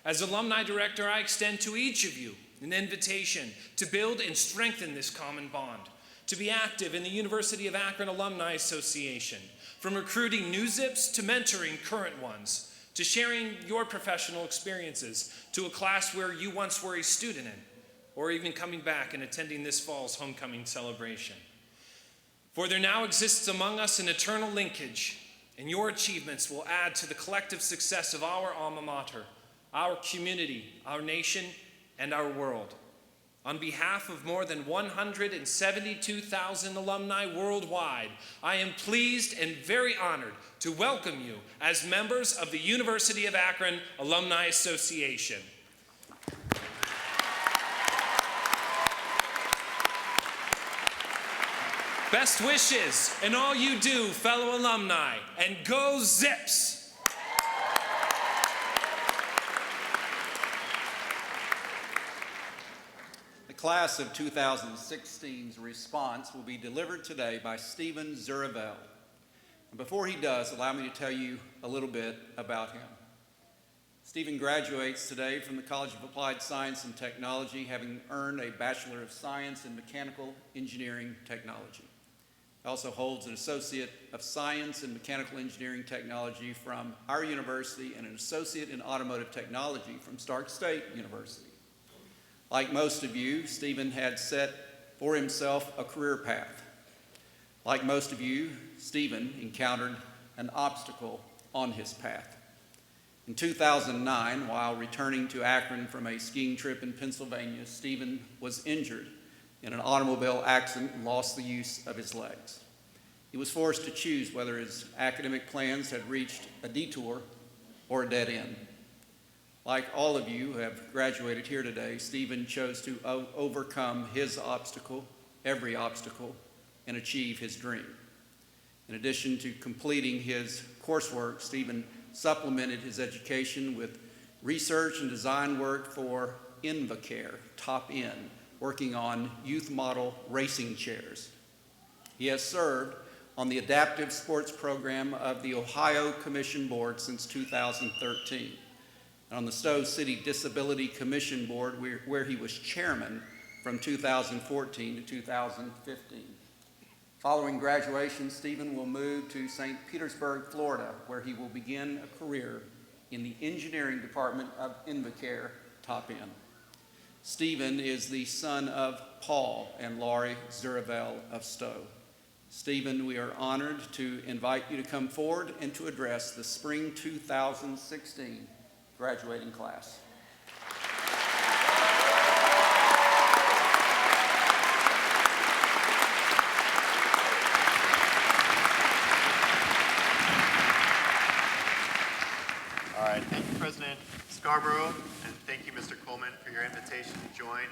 As Alumni Director, I extend to each of you an invitation to build and strengthen this common bond, to be active in the University of Akron Alumni Association, from recruiting new Zips to mentoring current ones, to sharing your professional experiences to a class where you once were a student in, or even coming back and attending this fall's homecoming celebration. For there now exists among us an eternal linkage, and your achievements will add to the collective success of our alma mater, our community, our nation, and our world. On behalf of more than 172,000 alumni worldwide, I am pleased and very honored to welcome you as members of the University of Akron Alumni Association. Best wishes in all you do, fellow alumni, and go Zips!
The class of 2016's response will be delivered today by Stephen Zuravel. And before he does, allow me to tell you a little bit about him. Stephen graduates today from the College of Applied Science and Technology, having earned a Bachelor of Science in Mechanical Engineering Technology. He also holds an Associate of Science in Mechanical Engineering Technology from our university and an Associate in Automotive Technology from Stark State University. Like most of you, Stephen had set for himself a career path. Like most of you, Stephen encountered an obstacle on his path. In 2009, while returning to Akron from a skiing trip in Pennsylvania, Stephen was injured in an automobile accident and lost the use of his legs. He was forced to choose whether his academic plans had reached a detour or a dead end. Like all of you who have graduated here today, Stephen chose to overcome his obstacle, every obstacle, and achieve his dream. In addition to completing his coursework, Stephen supplemented his education with research and design work for Invacare, Top End, working on youth model racing chairs. He has served on the adaptive sports program of the Ohio Commission Board since 2013. And on the Stowe City Disability Commission Board, where he was chairman from 2014 to 2015. Following graduation, Stephen will move to St. Petersburg, Florida, where he will begin a career in the engineering department of Invacare, Top End. Stephen is the son of Paul and Laurie Zuravel of Stowe. Stephen, we are honored to invite you to come forward and to address the Spring 2016 graduating class.
All right, thank you, President Scarborough, and thank you, Mr. Coleman, for your invitation to join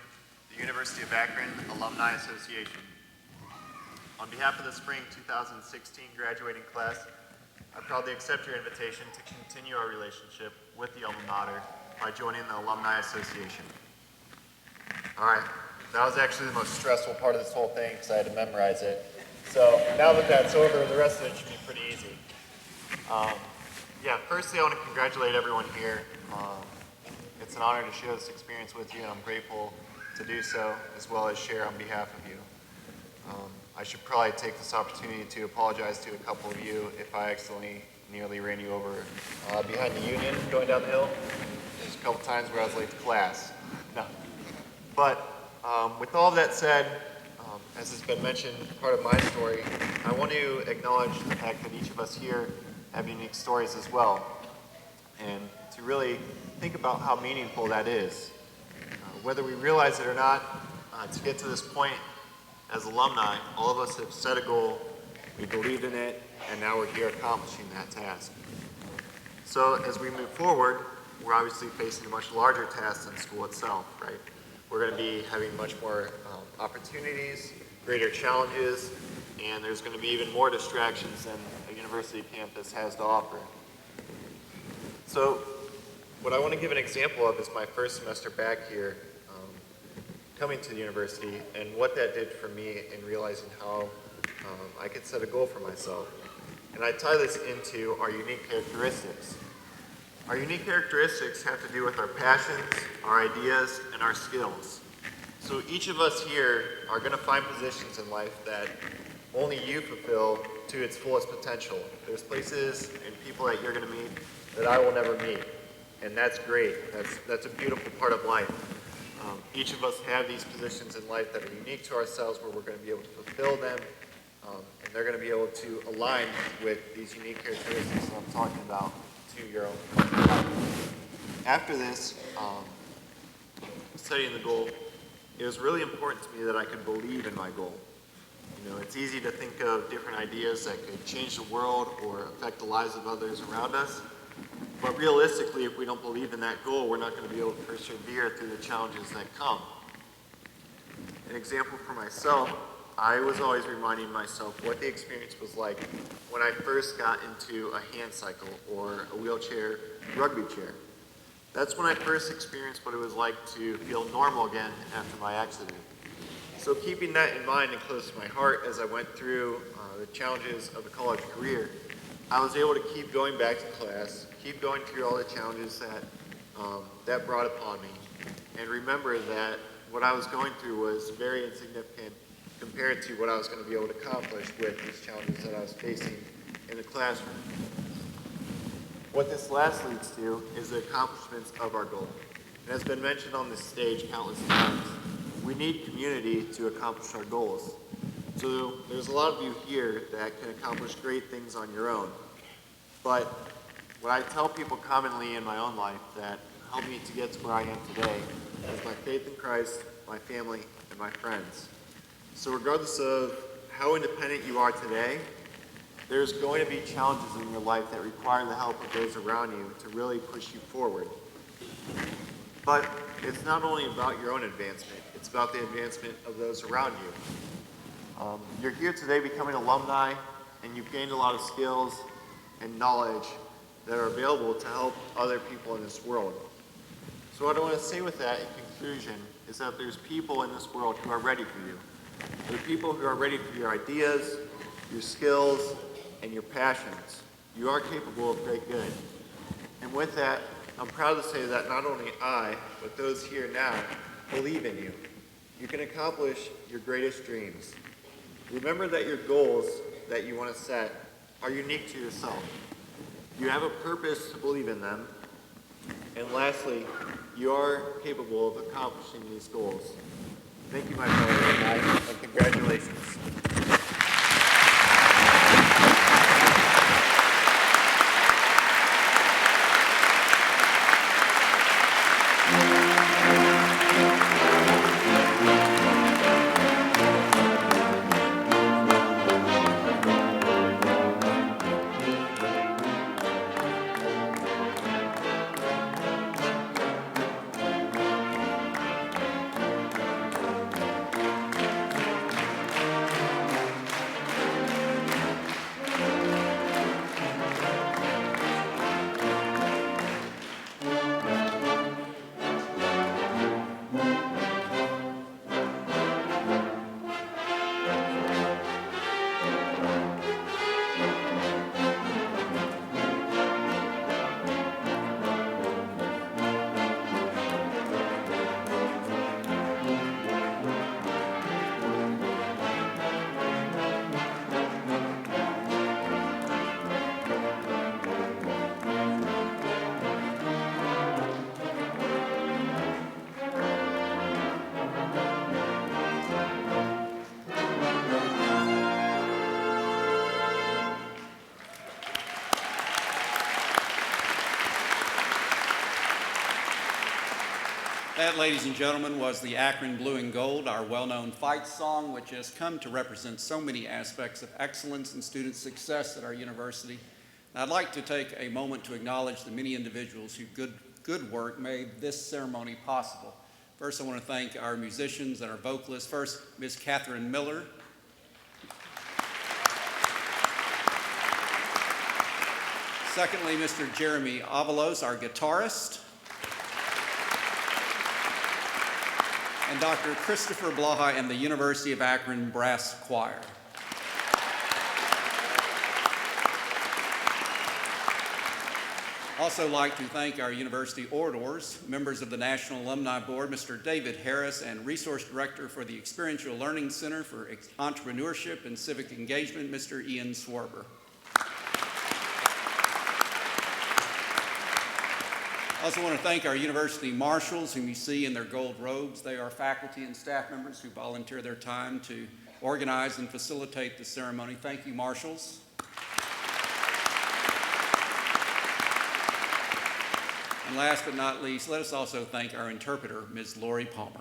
the University of Akron Alumni Association. On behalf of the Spring 2016 graduating class, I proudly accept your invitation to continue our relationship with the alma mater by joining the Alumni Association. All right, that was actually the most stressful part of this whole thing because I had to memorize it. So now that that's over, the rest of it should be pretty easy. Firstly, I want to congratulate everyone here. It's an honor to share this experience with you, and I'm grateful to do so, as well as share on behalf of you. I should probably take this opportunity to apologize to a couple of you if I accidentally nearly ran you over behind the Union going down the hill. There's a couple times where I was late to class. No. But with all of that said, as has been mentioned, part of my story, I want to acknowledge the fact that each of us here have unique stories as well, and to really think about how meaningful that is. Whether we realize it or not, to get to this point as alumni, all of us have set a goal, we believed in it, and now we're here accomplishing that task. So as we move forward, we're obviously facing a much larger task than school itself, right? We're going to be having much more opportunities, greater challenges, and there's going to be even more distractions than a university campus has to offer. So what I want to give an example of is my first semester back here, coming to the university, and what that did for me in realizing how I could set a goal for myself. And I tie this into our unique characteristics. Our unique characteristics have to do with our passions, our ideas, and our skills. So each of us here are going to find positions in life that only you fulfill to its fullest potential. There's places and people that you're going to meet that I will never meet, and that's great. That's a beautiful part of life. Each of us have these positions in life that are unique to ourselves where we're going to be able to fulfill them, and they're going to be able to align with these unique characteristics that I'm talking about to your own. After this, setting the goal, it was really important to me that I could believe in my goal. You know, it's easy to think of different ideas that could change the world or affect the lives of others around us. But realistically, if we don't believe in that goal, we're not going to be able to persevere through the challenges that come. An example for myself, I was always reminding myself what the experience was like when I first got into a hand cycle or a wheelchair rugby chair. That's when I first experienced what it was like to feel normal again after my accident. So keeping that in mind and close to my heart as I went through the challenges of a college career, I was able to keep going back to class, keep going through all the challenges that brought upon me, and remember that what I was going through was very insignificant compared to what I was going to be able to accomplish with these challenges that I was facing in the classroom. What this last leads to is the accomplishments of our goal. It has been mentioned on this stage countless times. We need community to accomplish our goals. So there's a lot of you here that can accomplish great things on your own. But what I tell people commonly in my own life that helped me to get to where I am today is my faith in Christ, my family, and my friends. So regardless of how independent you are today, there's going to be challenges in your life that require the help of those around you to really push you forward. But it's not only about your own advancement, it's about the advancement of those around you. You're here today becoming alumni, and you've gained a lot of skills and knowledge that are available to help other people in this world. So what I want to say with that in conclusion is that there's people in this world who are ready for you. There are people who are ready for your ideas, your skills, and your passions. You are capable of great good. And with that, I'm proud to say that not only I, but those here now, believe in you. You can accomplish your greatest dreams. Remember that your goals that you want to set are unique to yourself. You have a purpose to believe in them. And lastly, you are capable of accomplishing these goals. Thank you, my fellow alumni, and congratulations.
That, ladies and gentlemen, was the Akron Blue and Gold, our well-known fight song, which has come to represent so many aspects of excellence and student success at our university. And I'd like to take a moment to acknowledge the many individuals whose good work made this ceremony possible. First, I want to thank our musicians and our vocalists. First, Ms. Catherine Miller. Secondly, Mr. Jeremy Avalos, our guitarist. And Dr. Christopher Blaha and the University of Akron Brass Choir. Also like to thank our university orators, members of the National Alumni Board, Mr. David Harris, and Resource Director for the Experiential Learning Center for Entrepreneurship and Civic Engagement, Mr. Ian Swarber. I also want to thank our university marshals, whom you see in their gold robes. They are faculty and staff members who volunteer their time to organize and facilitate the ceremony. Thank you, marshals. And last but not least, let us also thank our interpreter, Ms. Lori Palmer.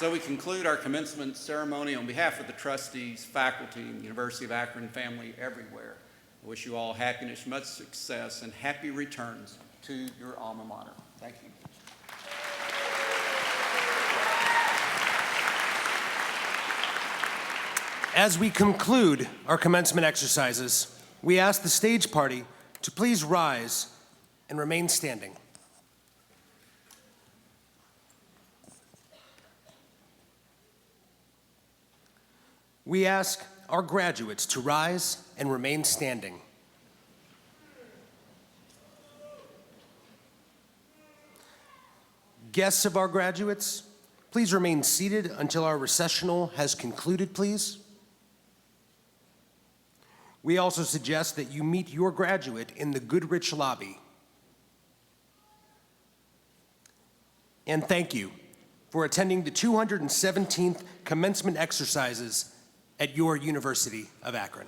So we conclude our commencement ceremony on behalf of the trustees, faculty, and University of Akron family everywhere. I wish you all happiness, much success, and happy returns to your alma mater. Thank you.
As we conclude our commencement exercises, we ask the stage party to please rise and remain standing. We ask our graduates to rise and remain standing. Guests of our graduates, please remain seated until our recessional has concluded, please. We also suggest that you meet your graduate in the Goodrich lobby. And thank you for attending the 217th commencement exercises at your University of Akron.